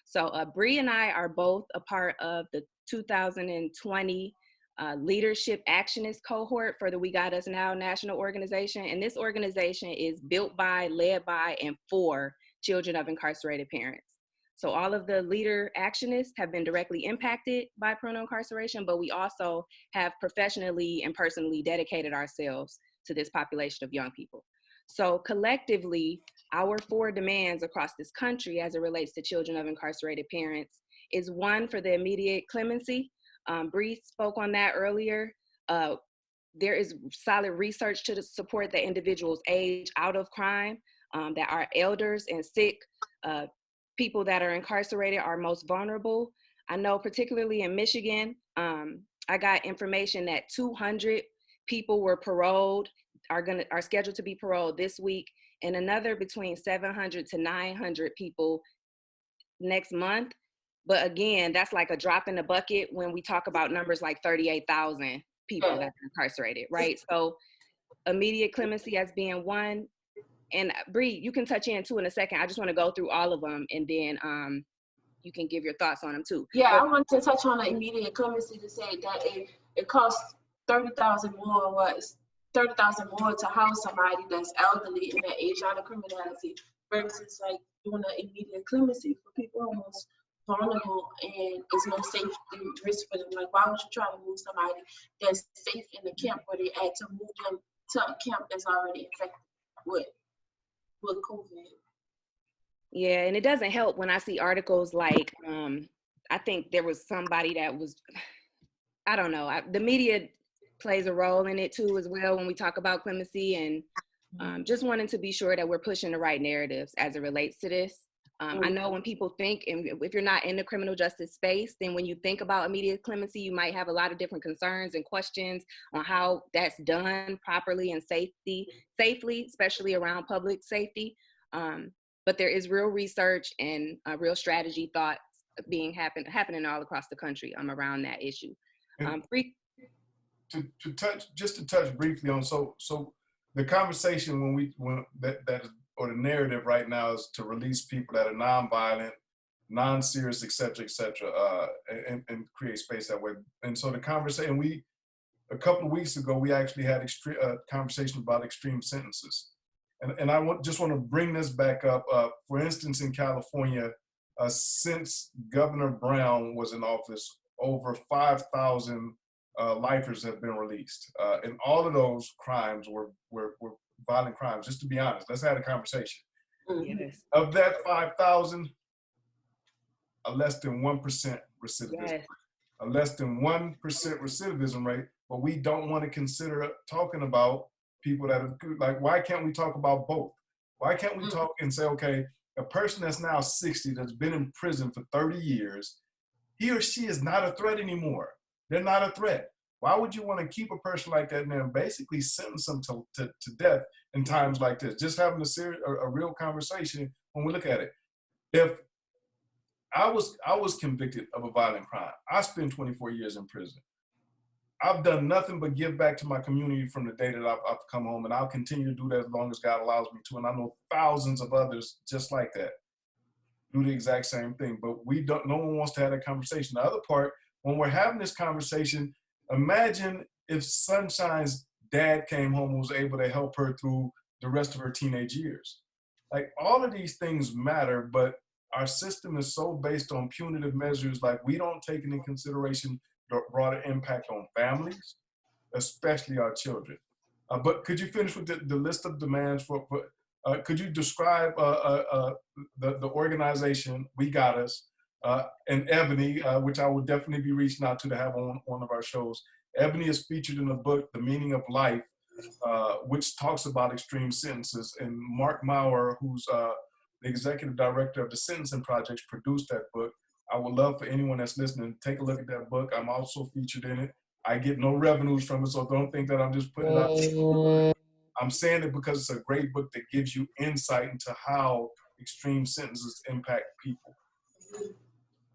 So Bree and I are both a part of the 2020 Leadership Actionist cohort for the We Got Us Now national organization. And this organization is built by, led by, and for children of incarcerated parents. So all of the leader actionists have been directly impacted by parental incarceration, but we also have professionally and personally dedicated ourselves to this population of young people. So collectively, our 4 demands across this country as it relates to children of incarcerated parents is 1, for the immediate clemency. Bree spoke on that earlier. There is solid research to support that individuals age out of crime, that our elders and sick people that are incarcerated are most vulnerable. I know particularly in Michigan, I got information that 200 people were paroled, are scheduled to be paroled this week, and another between 700 to 900 people next month. But again, that's like a drop in the bucket when we talk about numbers like 38,000 people that are incarcerated, right? So immediate clemency as being 1. And Bree, you can touch in too in a second. I just want to go through all of them, and then you can give your thoughts on them too. Yeah, I want to touch on the immediate clemency to say that it costs $30,000 more to house somebody that's elderly and that age out of criminality versus like doing an immediate clemency for people who are most vulnerable and it's no safety risk for them. Like, why would you try to move somebody that's safe in the camp where they at to move them to a camp that's already infected with COVID? Yeah, and it doesn't help when I see articles like, I think there was somebody that was, I don't know, the media plays a role in it too as well when we talk about clemency, and just wanting to be sure that we're pushing the right narratives as it relates to this. I know when people think, and if you're not in the criminal justice space, then when you think about immediate clemency, you might have a lot of different concerns and questions on how that's done properly and safely, especially around public safety. But there is real research and real strategy thoughts happening all across the country around that issue. To touch briefly on, so the conversation or the narrative right now is to release people that are nonviolent, non-serious, et cetera, and create space that way. And so the conversation, a couple of weeks ago, we actually had a conversation about extreme sentences. And I just want to bring this back up. For instance, in California, since Governor Brown was in office, over 5,000 lifers have been released. And all of those crimes were violent crimes, just to be honest. Let's have a conversation. Yes. Of that 5,000, a less than 1% recidivism. Yes. A less than 1% recidivism rate, but we don't want to consider talking about people that are like, why can't we talk about both? Why can't we talk and say, okay, a person that's now 60, that's been in prison for 30 years, he or she is not a threat anymore. They're not a threat. Why would you want to keep a person like that and then basically sentence them to death in times like this? Just having a real conversation when we look at it. If I was convicted of a violent crime, I spent 24 years in prison. I've done nothing but give back to my community from the day that I've come home, and I'll continue to do that as long as God allows me to. And I know thousands of others just like that do the exact same thing, but no one wants to have that conversation. The other part, when we're having this conversation, imagine if Sunshine's dad came home and was able to help her through the rest of her teenage years. Like, all of these things matter, but our system is so based on punitive measures, like we don't take into consideration the broader impact on families, especially our children. But could you finish with the list of demands could you describe the organization We Got Us, and Ebony, which I will definitely be reaching out to have on one of our shows. Ebony is featured in the book, The Meaning of Life, which talks about extreme sentences. And Mark Maurer, who's the executive director of the Sentencing Project, produced that book. I would love for anyone that's listening to take a look at that book. I'm also featured in it. I get no revenues from it, so don't think that I'm just putting it out. I'm saying it because it's a great book that gives you insight into how extreme sentences impact people.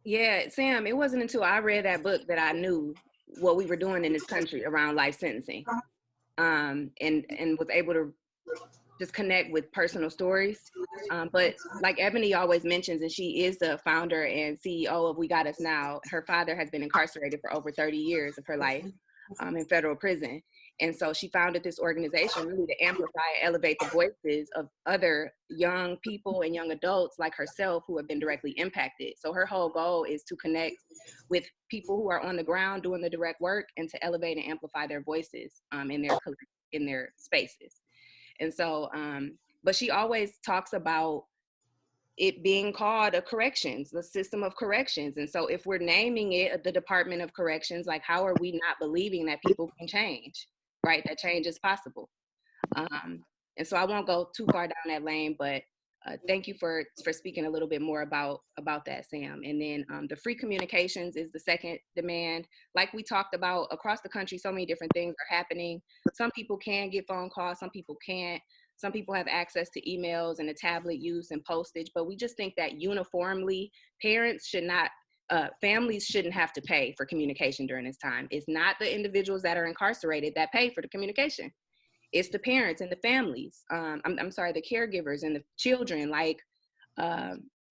Yeah, Sam, it wasn't until I read that book that I knew what we were doing in this country around life sentencing, and was able to just connect with personal stories. But like Ebony always mentions, and she is the founder and CEO of We Got Us Now, her father has been incarcerated for over 30 years of her life in federal prison. And so she founded this organization really to amplify and elevate the voices of other young people and young adults like herself who have been directly impacted. So her whole goal is to connect with people who are on the ground doing the direct work and to elevate and amplify their voices in their spaces. And so, but she always talks about it being called a corrections, the system of corrections. And so if we're naming it the Department of Corrections, like how are we not believing that people can change, right? That change is possible. And so I won't go too far down that lane, but thank you for speaking a little bit more about that, Sam. And then the free communications is the second demand. Like we talked about across the country, so many different things are happening. Some people can get phone calls, some people can't. Some people have access to emails and a tablet use and postage, but we just think that uniformly parents should not, families shouldn't have to pay for communication during this time. It's not the individuals that are incarcerated that pay for the communication. It's the parents and the families. I'm sorry, the caregivers and the children, like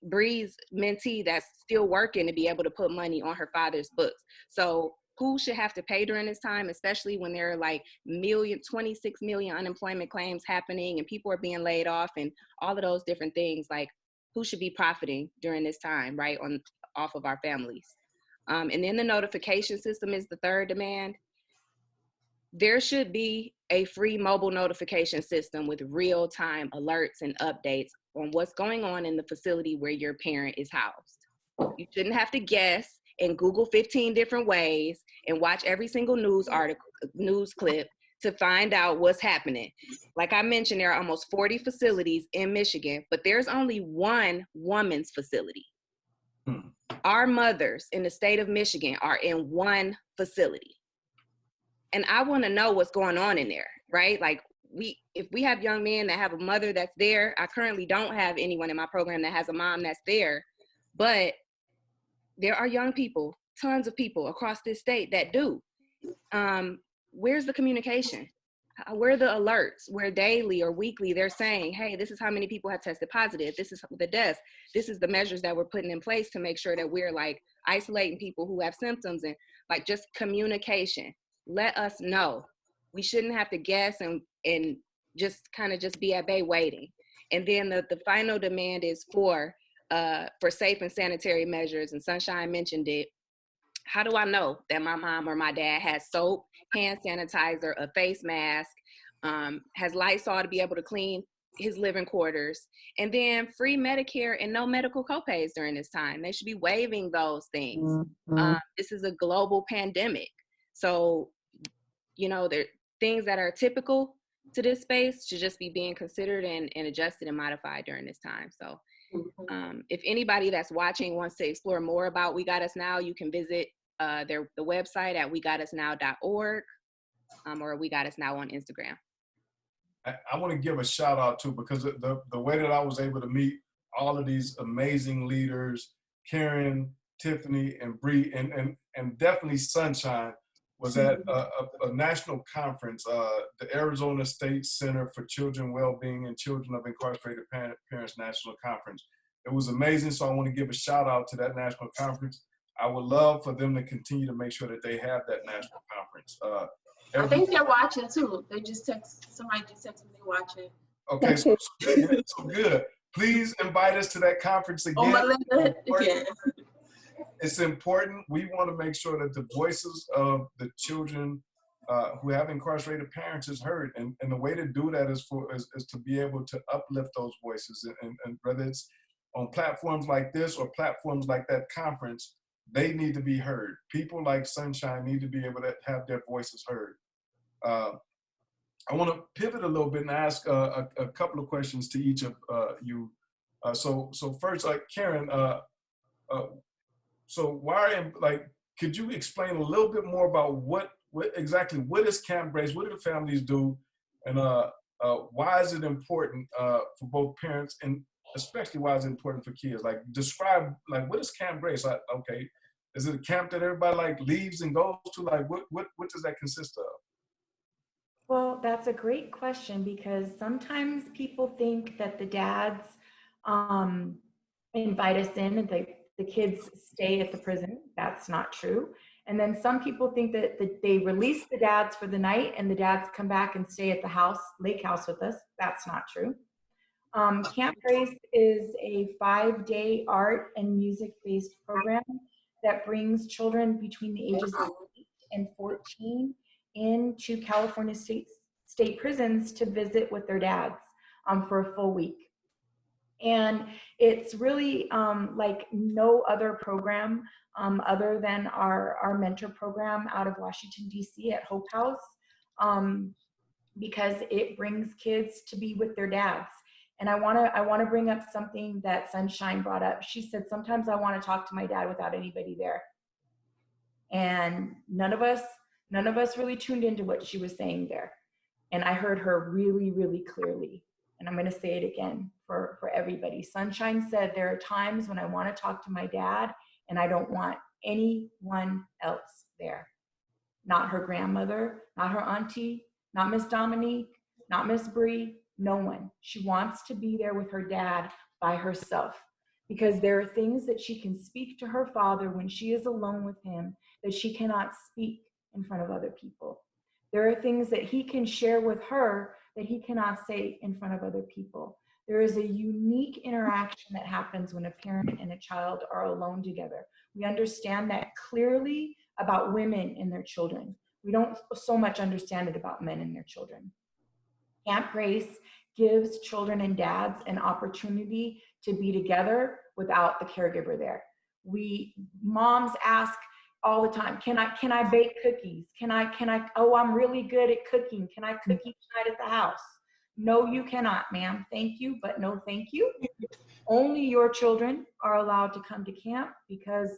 Bree's mentee that's still working to be able to put money on her father's books. So who should have to pay during this time, especially when there are like 26 million unemployment claims happening and people are being laid off and all of those different things, like who should be profiting during this time, right, off of our families. And then the notification system is the third demand. There should be a free mobile notification system with real-time alerts and updates on what's going on in the facility where your parent is housed. You shouldn't have to guess and Google 15 different ways and watch every single news clip to find out what's happening. Like I mentioned, there are almost 40 facilities in Michigan, but there's only one woman's facility. Our mothers in the state of Michigan are in one facility. And I want to know what's going on in there, right? Like if we have young men that have a mother that's there, I currently don't have anyone in my program that has a mom that's there, but there are young people, tons of people across this state that do. Where's the communication? Where are the alerts? Where daily or weekly they're saying, hey, this is how many people have tested positive. This is the deaths. This is the measures that we're putting in place to make sure that we're like isolating people who have symptoms and like just communication. Let us know. We shouldn't have to guess and just kind of just be at bay waiting. And then the final demand is for safe and sanitary measures, and Sunshine mentioned it. How do I know that my mom or my dad has soap, hand sanitizer, a face mask, has Lysol to be able to clean his living quarters, and then free Medicare and no medical copays during this time? They should be waiving those things. This is a global pandemic. So, you know, there things that are typical to this space should just be being considered and adjusted and modified during this time. So if anybody that's watching wants to explore more about We Got Us Now, you can visit the website at wegotusnow.org or We Got Us Now on Instagram. I want to give a shout out to, because the way that I was able to meet all of these amazing leaders, Karen, Tiffany, and Bree, and definitely Sunshine, was at a national conference, the Arizona State Center for Children Wellbeing and Children of Incarcerated Parents National Conference. It was amazing, so I want to give a shout out to that national conference. I would love for them to continue to make sure that they have that national conference. I think they're watching too. Somebody just texted me they're watching. Okay, so good. Please invite us to that conference again. Oh, Melinda, yeah. It's important. We want to make sure that the voices of the children who have incarcerated parents is heard. And the way to do that is to be able to uplift those voices. And whether it's on platforms like this or platforms like that conference, they need to be heard. People like Sunshine need to be able to have their voices heard. I want to pivot a little bit and ask a couple of questions to each of you. So first, Karen, so could you explain a little bit more about what exactly is Camp Grace? What do the families do? And why is it important for both parents, and especially why is it important for kids? Like, describe, like, what is Camp Grace? Like, okay, is it a camp that everybody like leaves and goes to? Like, what does that consist of? Well, that's a great question, because sometimes people think that the dads um, invite us in and the kids stay at the prison. That's not true. And then some people think that they release the dads for the night and the dads come back and stay at the house, lake house with us. That's not true. Camp Grace is a 5-day art and music-based program that brings children between the ages of 8 and 14 into California state prisons to visit with their dads for a full week. And it's really like no other program other than our mentor program out of Washington, D.C. at Hope House, because it brings kids to be with their dads. And I wanna bring up something that Sunshine brought up. She said, sometimes I wanna talk to my dad without anybody there. And none of us really tuned into what she was saying there. And I heard her really, really clearly. And I'm gonna say it again for everybody. Sunshine said, there are times when I wanna talk to my dad and I don't want anyone else there. Not her grandmother, not her auntie, not Miss Dominique, not Miss Bree, no one. She wants to be there with her dad by herself, because there are things that she can speak to her father when she is alone with him that she cannot speak in front of other people. There are things that he can share with her that he cannot say in front of other people. There is a unique interaction that happens when a parent and a child are alone together. We understand that clearly about women and their children. We don't so much understand it about men and their children. Camp Grace gives children and dads an opportunity to be together without the caregiver there. Moms ask all the time, can I bake cookies? Oh, I'm really good at cooking. Can I cook each night at the house? No, you cannot, ma'am. Thank you, but no thank you. Only your children are allowed to come to camp, because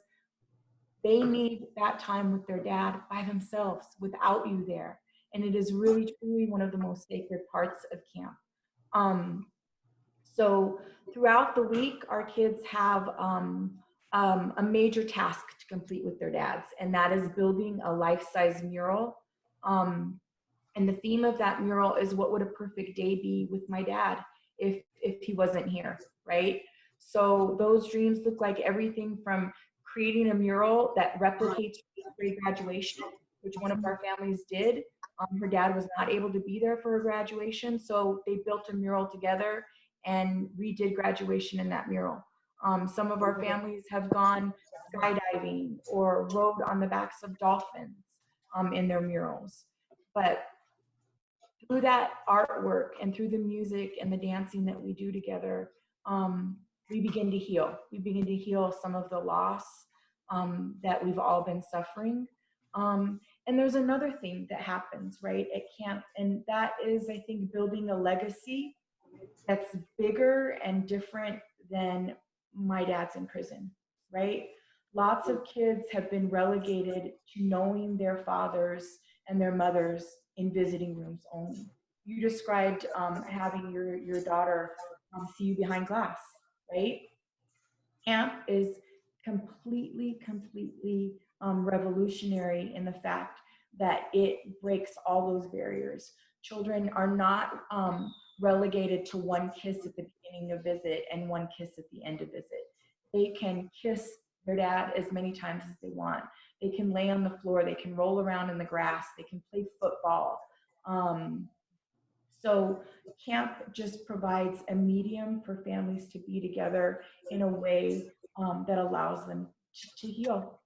they need that time with their dad by themselves without you there. And it is really, truly one of the most sacred parts of camp. So throughout the week, our kids have a major task to complete with their dads, and that is building a life-size mural. And the theme of that mural is, what would a perfect day be with my dad if he wasn't here, right? So those dreams look like everything from creating a mural that replicates grade graduation, which one of our families did. Her dad was not able to be there for her graduation, so they built a mural together and redid graduation in that mural. Some of our families have gone skydiving or rode on the backs of dolphins in their murals. But through that artwork and through the music and the dancing that we do together, we begin to heal. We begin to heal some of the loss that we've all been suffering. And there's another thing that happens, right, at camp, and that is, I think, building a legacy that's bigger and different than my dad's in prison, right? Lots of kids have been relegated to knowing their fathers and their mothers in visiting rooms only. You described having your daughter see you behind glass, right? Camp is completely revolutionary in the fact that it breaks all those barriers. Children are not relegated to one kiss at the beginning of visit and one kiss at the end of visit. They can kiss their dad as many times as they want. They can lay on the floor, they can roll around in the grass, they can play football. So camp just provides a medium for families to be together in a way that allows them to heal.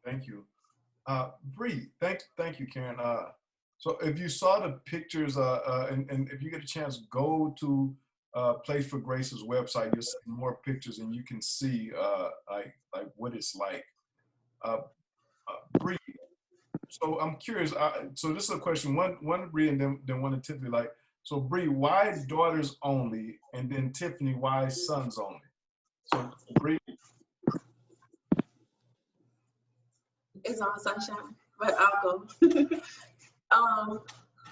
Thank you. Bree, thank you, Karen. So if you saw the pictures, and if you get a chance, go to Place4Grace's website, you'll see more pictures and you can see like what it's like. Bree, so I'm curious, so this is a question, one to Bree and then one to Tiffany. Like, so Bree, why daughters only? And then Tiffany, why sons only? So Bree. It's on, Sunshine, but I'll go.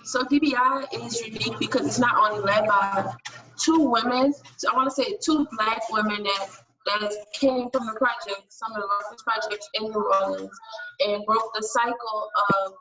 So DBI is unique because it's not only led by two women, so I want to say two Black women that came from the projects, some of the roughest projects in New Orleans, and broke the cycle of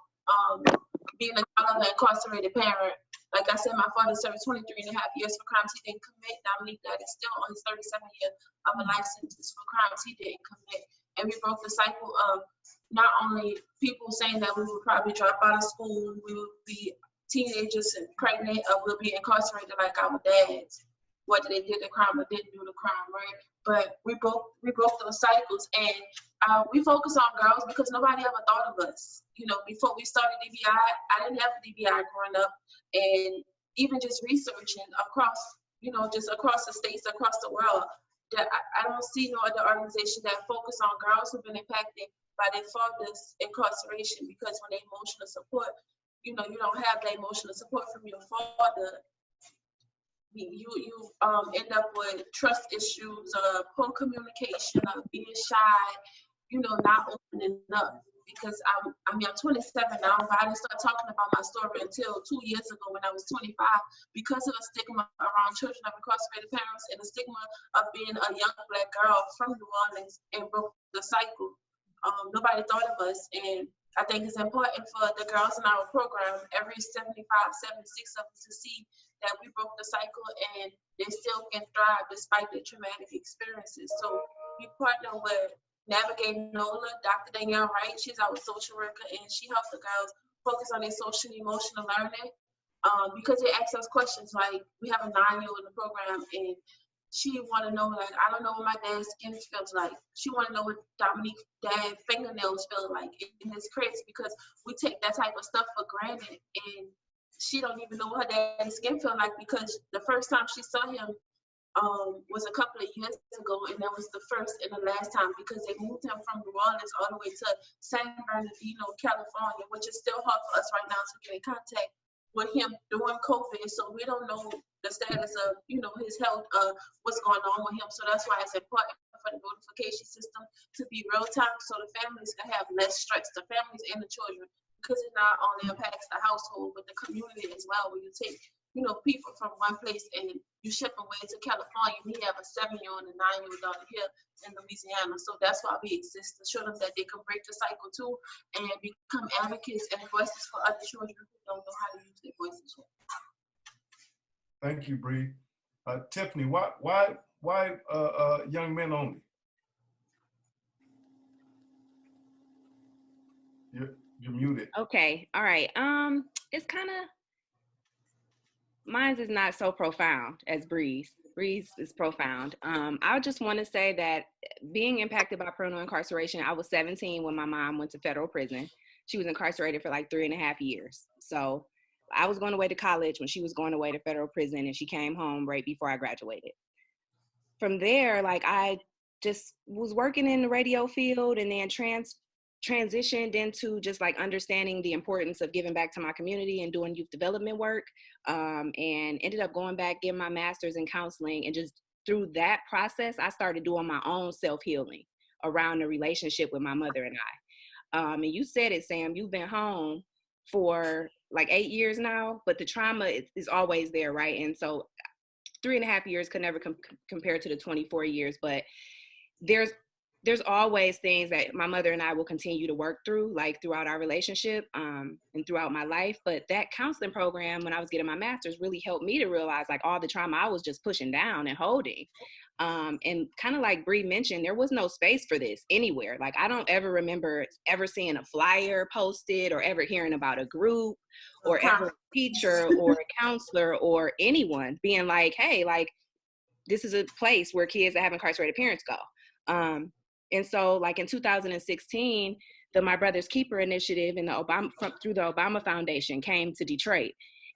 being a child of an incarcerated parent. Like I said, my father served 23 and a half years for crimes he didn't commit. And I believe that is still on his 37th year of a life sentence for crimes he didn't commit. And we broke the cycle of not only people saying that we would probably drop out of school, we would be teenagers and pregnant, or we'll be incarcerated like our dads, whether they did the crime or didn't do the crime, right? But we broke those cycles, and we focus on girls because nobody ever thought of us. You know, before we started DBI, I didn't have DBI growing up, and even just researching across, you know, just across the states, across the world, that I don't see no other organization that focus on girls who've been impacted by their father's incarceration, because when they emotional support, you know, you don't have the emotional support from your father, you end up with trust issues, poor communication, being shy, you know, not opening up. Because I'm 27 now, but I didn't start talking about my story until 2 years ago when I was 25, because of the stigma around children of incarcerated parents and the stigma of being a young Black girl from New Orleans, and broke the cycle. Nobody thought of us, and I think it's important for the girls in our program, every 75, 76 of us, to see that we broke the cycle and they still can thrive despite the traumatic experiences. So we partner with Navigating NOLA, Dr. Danielle Wright. She's our social worker, and she helps the girls focus on their social and emotional learning, because they ask us questions. Like, we have a 9-year-old in the program, and she want to know, like, I don't know what my dad's skin feels like. She want to know what Dominique's dad's fingernails feel like. And it's crazy because we take that type of stuff for granted, and she don't even know what her dad's skin feel like, because the first time she saw him was a couple of years ago, and that was the first and the last time, because they moved him from New Orleans all the way to San Bernardino, California, which is still hard for us right now to get in contact with him during COVID. So we don't know the status of, you know, his health, what's going on with him. So that's why it's important for the notification system to be real time, so the families can have less stress, the families and the children, because it not only impacts the household, but the community as well. When you take, you know, people from one place and you ship away to California, we have a 7-year-old and a 9-year-old down here in Louisiana. So that's why we exist, to show them that they can break the cycle too and become advocates and voices for other children who don't know how to use their voices. Thank you, Bree. Tiffany, why young men only? You're muted. Okay, all right. It's kind of, mine is not so profound as Bree's. Bree's is profound. I just want to say that being impacted by parental incarceration, I was 17 when my mom went to federal prison. She was incarcerated for like 3.5 years. So I was going away to college when she was going away to federal prison, and she came home right before I graduated. From there, like, I just was working in the radio field, and then transitioned into just like understanding the importance of giving back to my community and doing youth development work, and ended up going back, getting my master's in counseling. And just through that process, I started doing my own self-healing around the relationship with my mother and I. And you said it, Sam, you've been home for like 8 years now, but the trauma is always there, right? And so 3.5 years could never compare to the 24 years, but there's always things that my mother and I will continue to work through, like throughout our relationship, and throughout my life. But that counseling program, when I was getting my master's, really helped me to realize like all the trauma I was just pushing down and holding. And kind of like Bree mentioned, there was no space for this anywhere. Like, I don't ever remember ever seeing a flyer posted, or ever hearing about a group, or ever a teacher or a counselor or anyone being like, hey, like, this is a place where kids that have incarcerated parents go. And so, like, in 2016, the My Brother's Keeper initiative and through the Obama Foundation came to Detroit.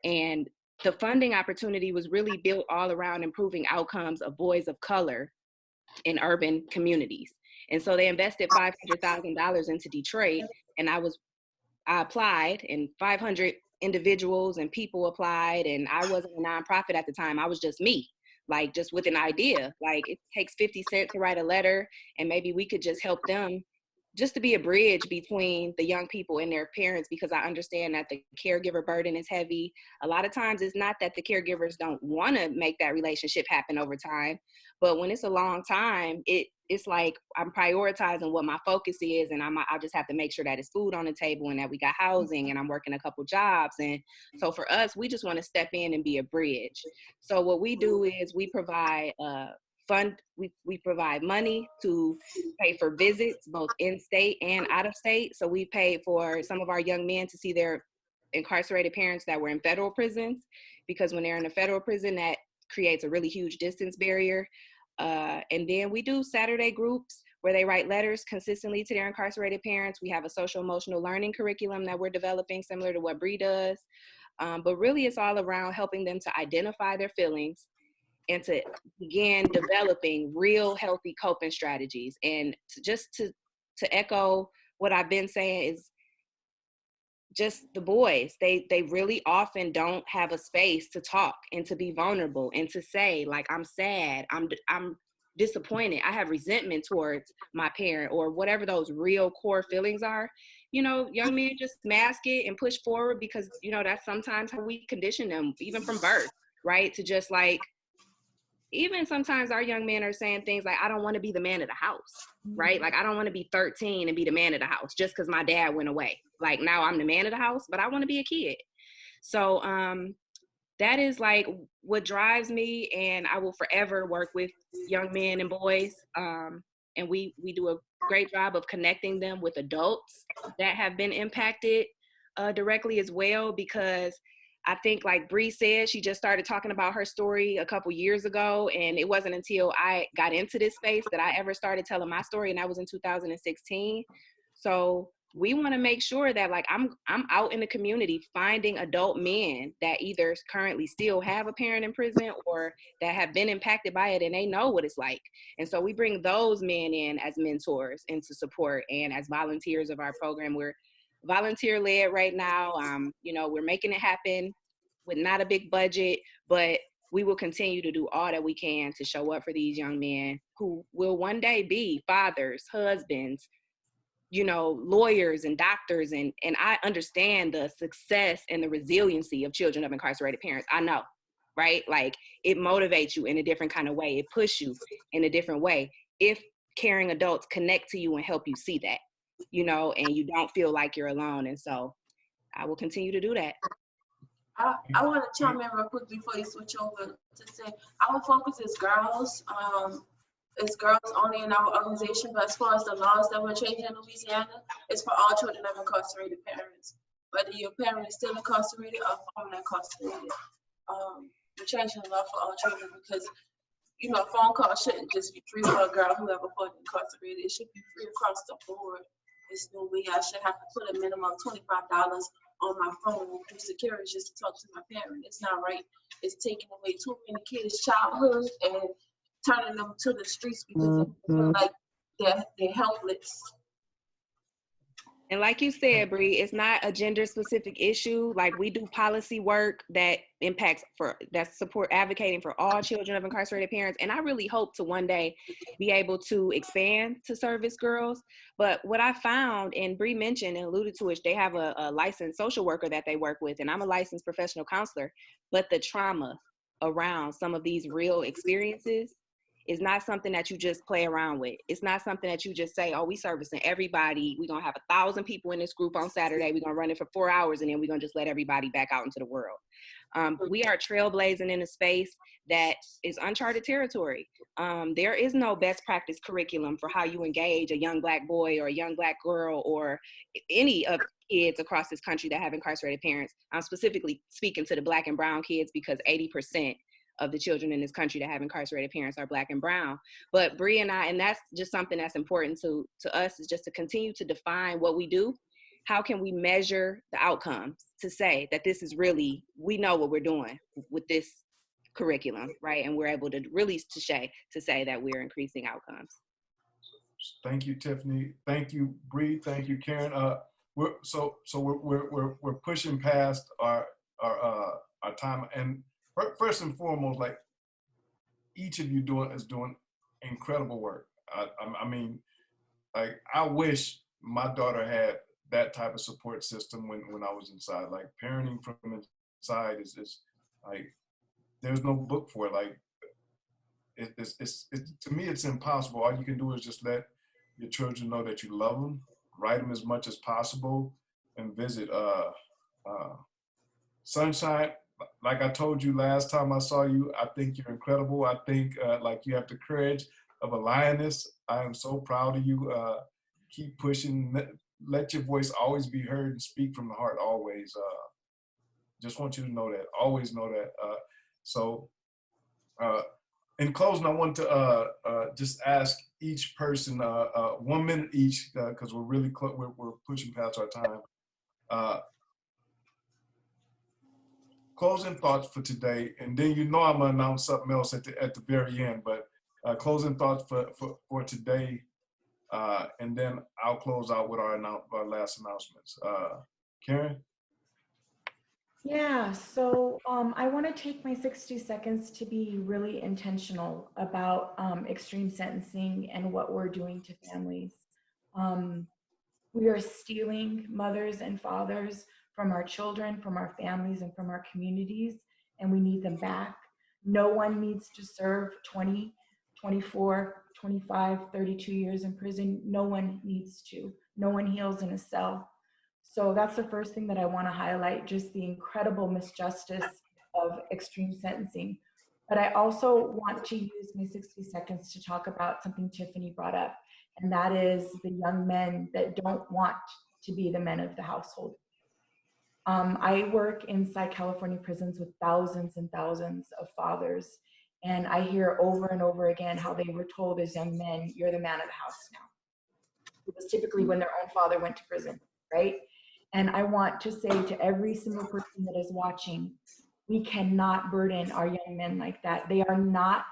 And the funding opportunity was really built all around improving outcomes of boys of color in urban communities. And so they invested $500,000 into Detroit, and I applied, and 500 individuals and people applied, and I wasn't a nonprofit at the time. I was just me. Like, just with an idea, like, it takes 50 cents to write a letter, and maybe we could just help them just to be a bridge between the young people and their parents, because I understand that the caregiver burden is heavy. A lot of times it's not that the caregivers don't want to make that relationship happen over time, but when it's a long time, it's like I'm prioritizing what my focus is, and I just have to make sure that it's food on the table and that we got housing, and I'm working a couple jobs. And so for us, we just want to step in and be a bridge. So what we do is we provide we provide money to pay for visits, both in-state and out-of-state. So we paid for some of our young men to see their incarcerated parents that were in federal prisons, because when they're in a federal prison, that creates a really huge distance barrier. And then we do Saturday groups where they write letters consistently to their incarcerated parents. We have a social emotional learning curriculum that we're developing, similar to what Bree does. But really it's all around helping them to identify their feelings and to begin developing real healthy coping strategies. And to echo what I've been saying is just the boys, they really often don't have a space to talk and to be vulnerable and to say, like, I'm sad, I'm disappointed, I have resentment towards my parent, or whatever those real core feelings are. You know, young men just mask it and push forward because, you know, that's sometimes how we condition them, even from birth, right? To just like, even sometimes our young men are saying things like, I don't want to be the man of the house, right? Like, I don't want to be 13 and be the man of the house just because my dad went away. Like, now I'm the man of the house, but I want to be a kid. So that is like what drives me, and I will forever work with young men and boys. And we do a great job of connecting them with adults that have been impacted directly as well, because I think, like Bree said, she just started talking about her story a couple years ago, and it wasn't until I got into this space that I ever started telling my story, and that was in 2016. So we want to make sure that, like, I'm out in the community finding adult men that either currently still have a parent in prison or that have been impacted by it, and they know what it's like. And so we bring those men in as mentors and to support, and as volunteers of our program. We're volunteer led right now. You know, we're making it happen with not a big budget, but we will continue to do all that we can to show up for these young men who will one day be fathers, husbands, you know, lawyers and doctors. And I understand the success and the resiliency of children of incarcerated parents. I know, right? Like, it motivates you in a different kind of way. It pushes you in a different way if caring adults connect to you and help you see that, you know, and you don't feel like you're alone. And so I will continue to do that. I want to chime in real quick before you switch over to say our focus is girls. It's girls only in our organization, but as far as the laws that we're changing in Louisiana, it's for all children of incarcerated parents. Whether your parent is still incarcerated or formerly incarcerated, we're changing the law for all children because, you know, a phone call shouldn't just be free for a girl who ever fought incarcerated. It should be free across the board. There's no way I should have to put a minimum of $25 on my phone through security just to talk to my parent. It's not right. It's taking away too many kids' childhood and turning them to the streets because they feel like they're helpless. And like you said, Bree, it's not a gender specific issue. Like, we do policy work that that's support advocating for all children of incarcerated parents. And I really hope to one day be able to expand to service girls. But what I found, and Bree mentioned and alluded to it, they have a licensed social worker that they work with, and I'm a licensed professional counselor. But the trauma around some of these real experiences is not something that you just play around with. It's not something that you just say, oh, we servicing everybody. We're going to have 1,000 people in this group on Saturday. We're going to run it for 4 hours, and then we're going to just let everybody back out into the world. We are trailblazing in a space that is uncharted territory. There is no best practice curriculum for how you engage a young Black boy or a young Black girl or any of kids across this country that have incarcerated parents. I'm specifically speaking to the Black and brown kids because 80% of the children in this country that have incarcerated parents are Black and brown. But Bree and I, and that's just something that's important to us, is just to continue to define what we do. How can we measure the outcomes to say that this is really, we know what we're doing with this curriculum, right? And we're able to really to say that we're increasing outcomes. Thank you, Tiffany. Thank you, Bree. Thank you, Karen. We're pushing past our time, and first and foremost, like, each of you is doing incredible work. I mean, like, I wish my daughter had that type of support system when I was inside. Like parenting from inside is like, there's no book for it. Like it's to me, it's impossible. All you can do is just let your children know that you love them, write them as much as possible, and visit. Sunshine, like I told you last time I saw you, I think you're incredible. I think like you have the courage of a lioness. I am so proud of you. Keep pushing. Let your voice always be heard and speak from the heart always. Just want you to know that. Always know that. So in closing, I want to just ask each person 1 minute each, because we're really we're pushing past our time. Closing thoughts for today, and then I'm gonna announce something else at the very end. But closing thoughts for today, and then I'll close out with our last announcements. Karen. Yeah, so I want to take my 60 seconds to be really intentional about extreme sentencing and what we're doing to families. We are stealing mothers and fathers from our children, from our families, and from our communities, and we need them back. No one needs to serve 20, 24, 25, 32 years in prison. No one needs to. No one heals in a cell. So that's the first thing that I want to highlight, just the incredible misjustice of extreme sentencing. But I also want to use my 60 seconds to talk about something Tiffany brought up, and that is the young men that don't want to be the men of the household. I work inside California prisons with thousands and thousands of fathers, and I hear over and over again how they were told as young men, you're the man of the house now. It was typically when their own father went to prison, right? And I want to say to every single person that is watching, we cannot burden our young men like that. They are not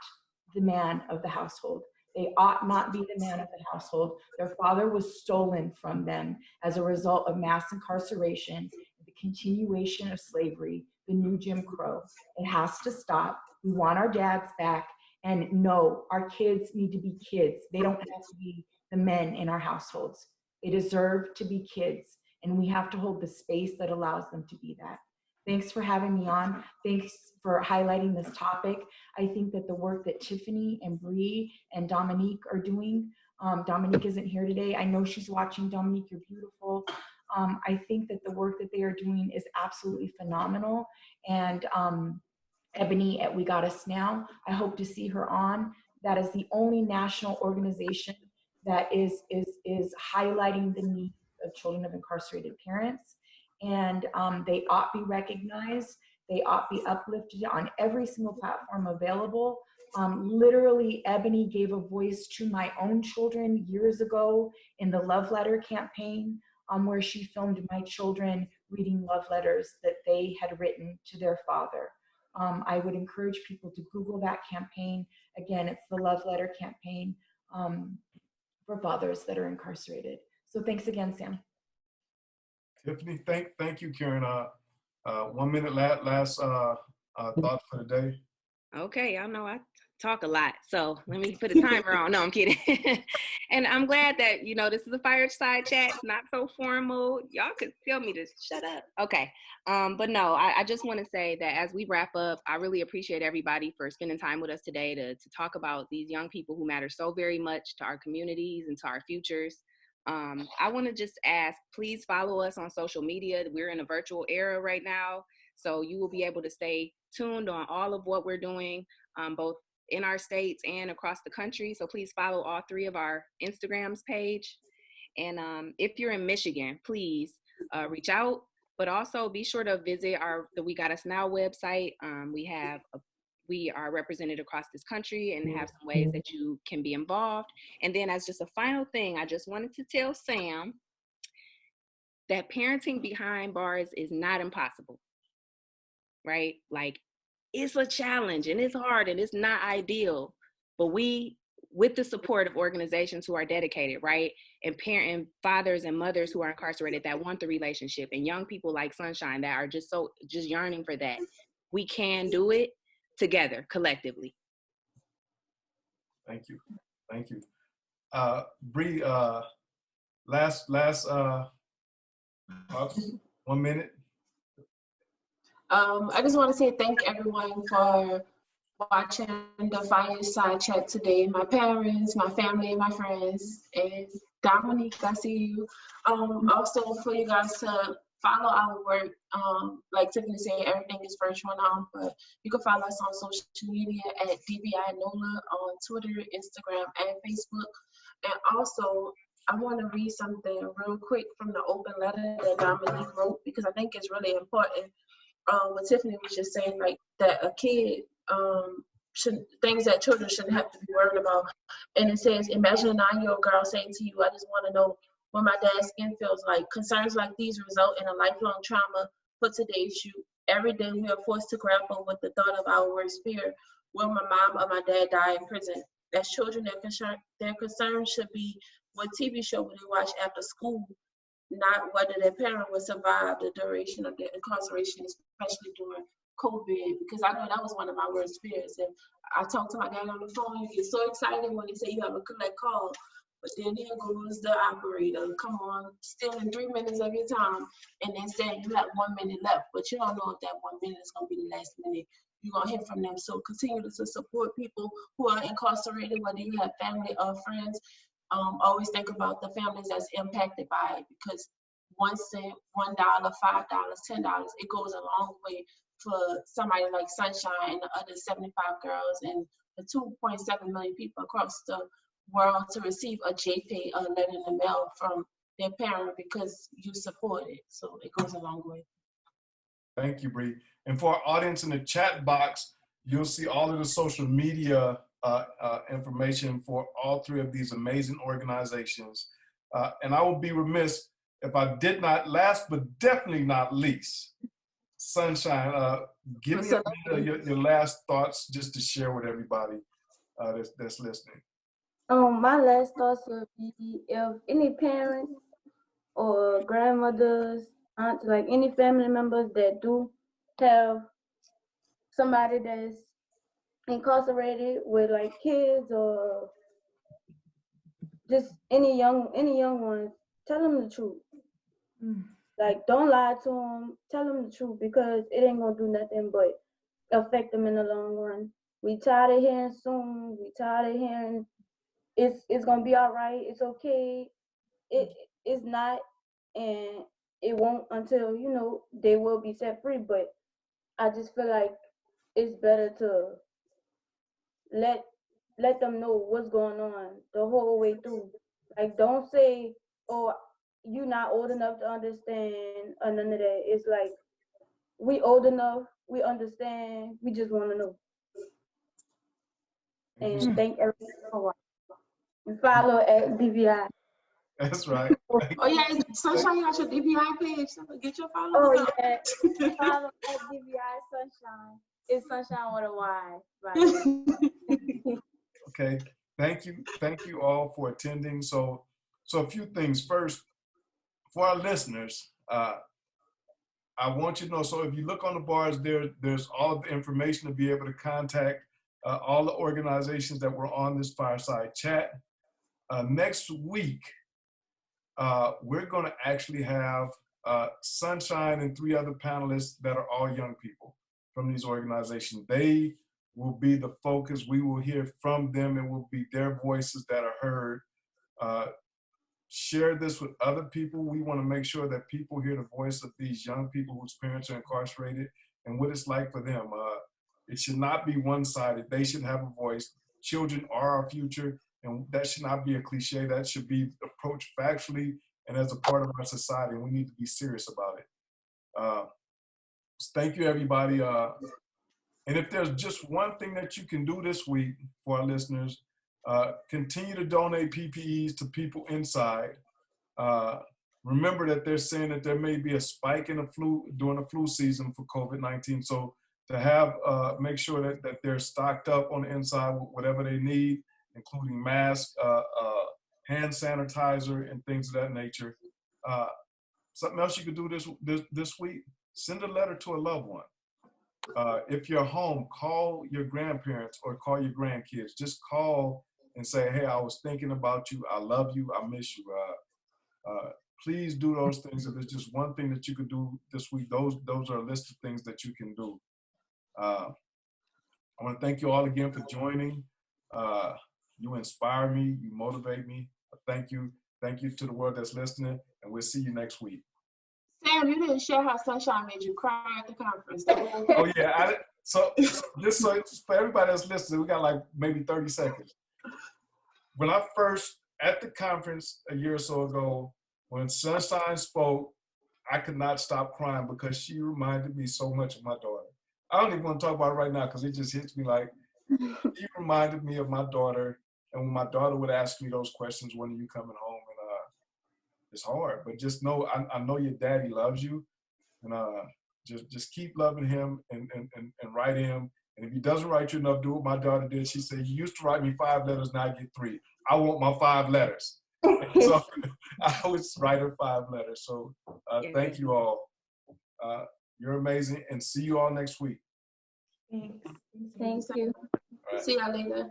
the man of the household. They ought not be the man of the household. Their father was stolen from them as a result of mass incarceration, the continuation of slavery, the new Jim Crow. It has to stop. We want our dads back. And no, our kids need to be kids. They don't have to be the men in our households. They deserve to be kids. And we have to hold the space that allows them to be that. Thanks for having me on. Thanks for highlighting this topic. I think that the work that Tiffany and Bree and Dominique are doing, Dominique isn't here today. I know she's watching. Dominique, you're beautiful. I think that the work that they are doing is absolutely phenomenal. And Ebony at We Got Us Now, I hope to see her on. That is the only national organization that is highlighting the needs of children of incarcerated parents. And they ought be recognized. They ought be uplifted on every single platform available. Literally, Ebony gave a voice to my own children years ago in the Love Letter campaign, where she filmed my children reading love letters that they had written to their father. I would encourage people to Google that campaign. Again, it's the Love Letter campaign for fathers that are incarcerated. So thanks again, Sam. Tiffany, thank you, Karen. 1 minute last thoughts for the day. Okay, y'all know I talk a lot, so let me put a timer on. No, I'm kidding. And I'm glad that, this is a fireside chat, not so formal. Y'all could tell me to shut up. Okay, but no, I just want to say that as we wrap up, I really appreciate everybody for spending time with us today to talk about these young people who matter so very much to our communities and to our futures. I want to just ask, please follow us on social media. We're in a virtual era right now, so you will be able to stay tuned on all of what we're doing, both in our states and across the country. So please follow all 3 of our Instagrams page. And if you're in Michigan, please reach out, but also be sure to visit the We Got Us Now website. We are represented across this country and have some ways that you can be involved. And then as just a final thing, I just wanted to tell Sam that parenting behind bars is not impossible, right? Like, it's a challenge and it's hard and it's not ideal, but we, with the support of organizations who are dedicated, right? And fathers and mothers who are incarcerated that want the relationship, and young people like Sunshine that are just yearning for that, we can do it together, collectively. Thank you. Bree, last, about 1 minute. I just want to say thank everyone for watching the fireside chat today. My parents, my family, my friends, and Dominique, I see you. Also for you guys to follow our work. Like Tiffany said, everything is virtual now, but you can follow us on social media at DBI NOLA on Twitter, Instagram, and Facebook. And also, I want to read something real quick from the open letter that Dominique wrote because I think it's really important. What Tiffany was just saying, like that a kid things that children shouldn't have to be worried about. And it says, imagine a 9-year-old girl saying to you, I just want to know what my dad's skin feels like. Concerns like these result in a lifelong trauma for today's youth. Every day we are forced to grapple with the thought of our worst fear. Will my mom or my dad die in prison? As children, their concern should be what TV show will they watch after school, not whether their parent will survive the duration of their incarceration, especially during COVID, because I know that was one of my worst fears. And I talked to my dad on the phone. You get so excited when they say you have a collect call, but then here goes the operator. Come on, stealing 3 minutes of your time, and then saying you have 1 minute left, but you don't know if that 1 minute is going to be the last minute you're going to hear from them. So continue to support people who are incarcerated, whether you have family or friends. Always think about the families that's impacted by it, because 1 cent, $1, $5, $10, it goes a long way for somebody like Sunshine and the other 75 girls and the 2.7 million people across the world to receive a JPay, a letter in the mail from their parent because you support it. So it goes a long way. Thank you, Bree. And for our audience in the chat box, you'll see all of the social media information for all 3 of these amazing organizations. And I will be remiss if I did not, last but definitely not least, Sunshine, give me your last thoughts just to share with everybody that's listening. My last thoughts would be if any parents or grandmothers, aunts, like any family members that do have somebody that's incarcerated with like kids or just any young ones, tell them the truth. Like, don't lie to them. Tell them the truth, because it ain't gonna do nothing but affect them in the long run. We tired of hearing soon. We tired of hearing it's gonna be all right. It's okay. It's not, and it won't until they will be set free. But I just feel like it's better to let them know what's going on the whole way through. Like, don't say, "Oh, you're not old enough to understand," or none of that. It's like, we old enough, we understand, we just want to know. And thank everyone for watching. And follow at DBI. That's right. Oh yeah, Sunshine, you got your DBI page. So get your follow. Oh yeah, follow at DBI Sunshine. It's Sunshine with a Y. Right? Okay. Thank you all for attending. So a few things. First, for our listeners, I want you to know, so if you look on the bars there's all of the information to be able to contact all the organizations that were on this fireside chat. Next week, we're going to actually have Sunshine and 3 other panelists that are all young people from these organizations. They will be the focus. We will hear from them. It will be their voices that are heard. Share this with other people. We want to make sure that people hear the voice of these young people whose parents are incarcerated and what it's like for them. It should not be one-sided. They should have a voice. Children are our future, and that should not be a cliche. That should be approached factually and as a part of our society, and we need to be serious about it. Thank you, everybody. And if there's just one thing that you can do this week for our listeners, continue to donate PPEs to people inside. Remember that they're saying that there may be a spike in the flu during the flu season for COVID-19. So to have, make sure that they're stocked up on the inside with whatever they need, including masks, hand sanitizer, and things of that nature. Something else you could do this week, send a letter to a loved one. If you're home, call your grandparents or call your grandkids. Just call and say, hey, I was thinking about you. I love you. I miss you. Please do those things. If there's just one thing that you could do this week, those are a list of things that you can do. I want to thank you all again for joining. You inspire me, you motivate me. Thank you. Thank you to the world that's listening, and we'll see you next week. Sam, you didn't share how Sunshine made you cry at the conference. Oh yeah, so for everybody that's listening, we got like maybe 30 seconds. When I first, at the conference a year or so ago, when Sunshine spoke, I could not stop crying because she reminded me so much of my daughter. I don't even want to talk about it right now because it just hits me like, she reminded me of my daughter. And when my daughter would ask me those questions, when are you coming home? And it's hard, but just know, I know your daddy loves you. And just keep loving him and write him. And if he doesn't write you enough, do what my daughter did. She said, you used to write me 5 letters, now I get 3. I want my 5 letters. So I always write her 5 letters. So thank you all. You're amazing, and see you all next week. Thanks. Thank you. All right. See y'all later.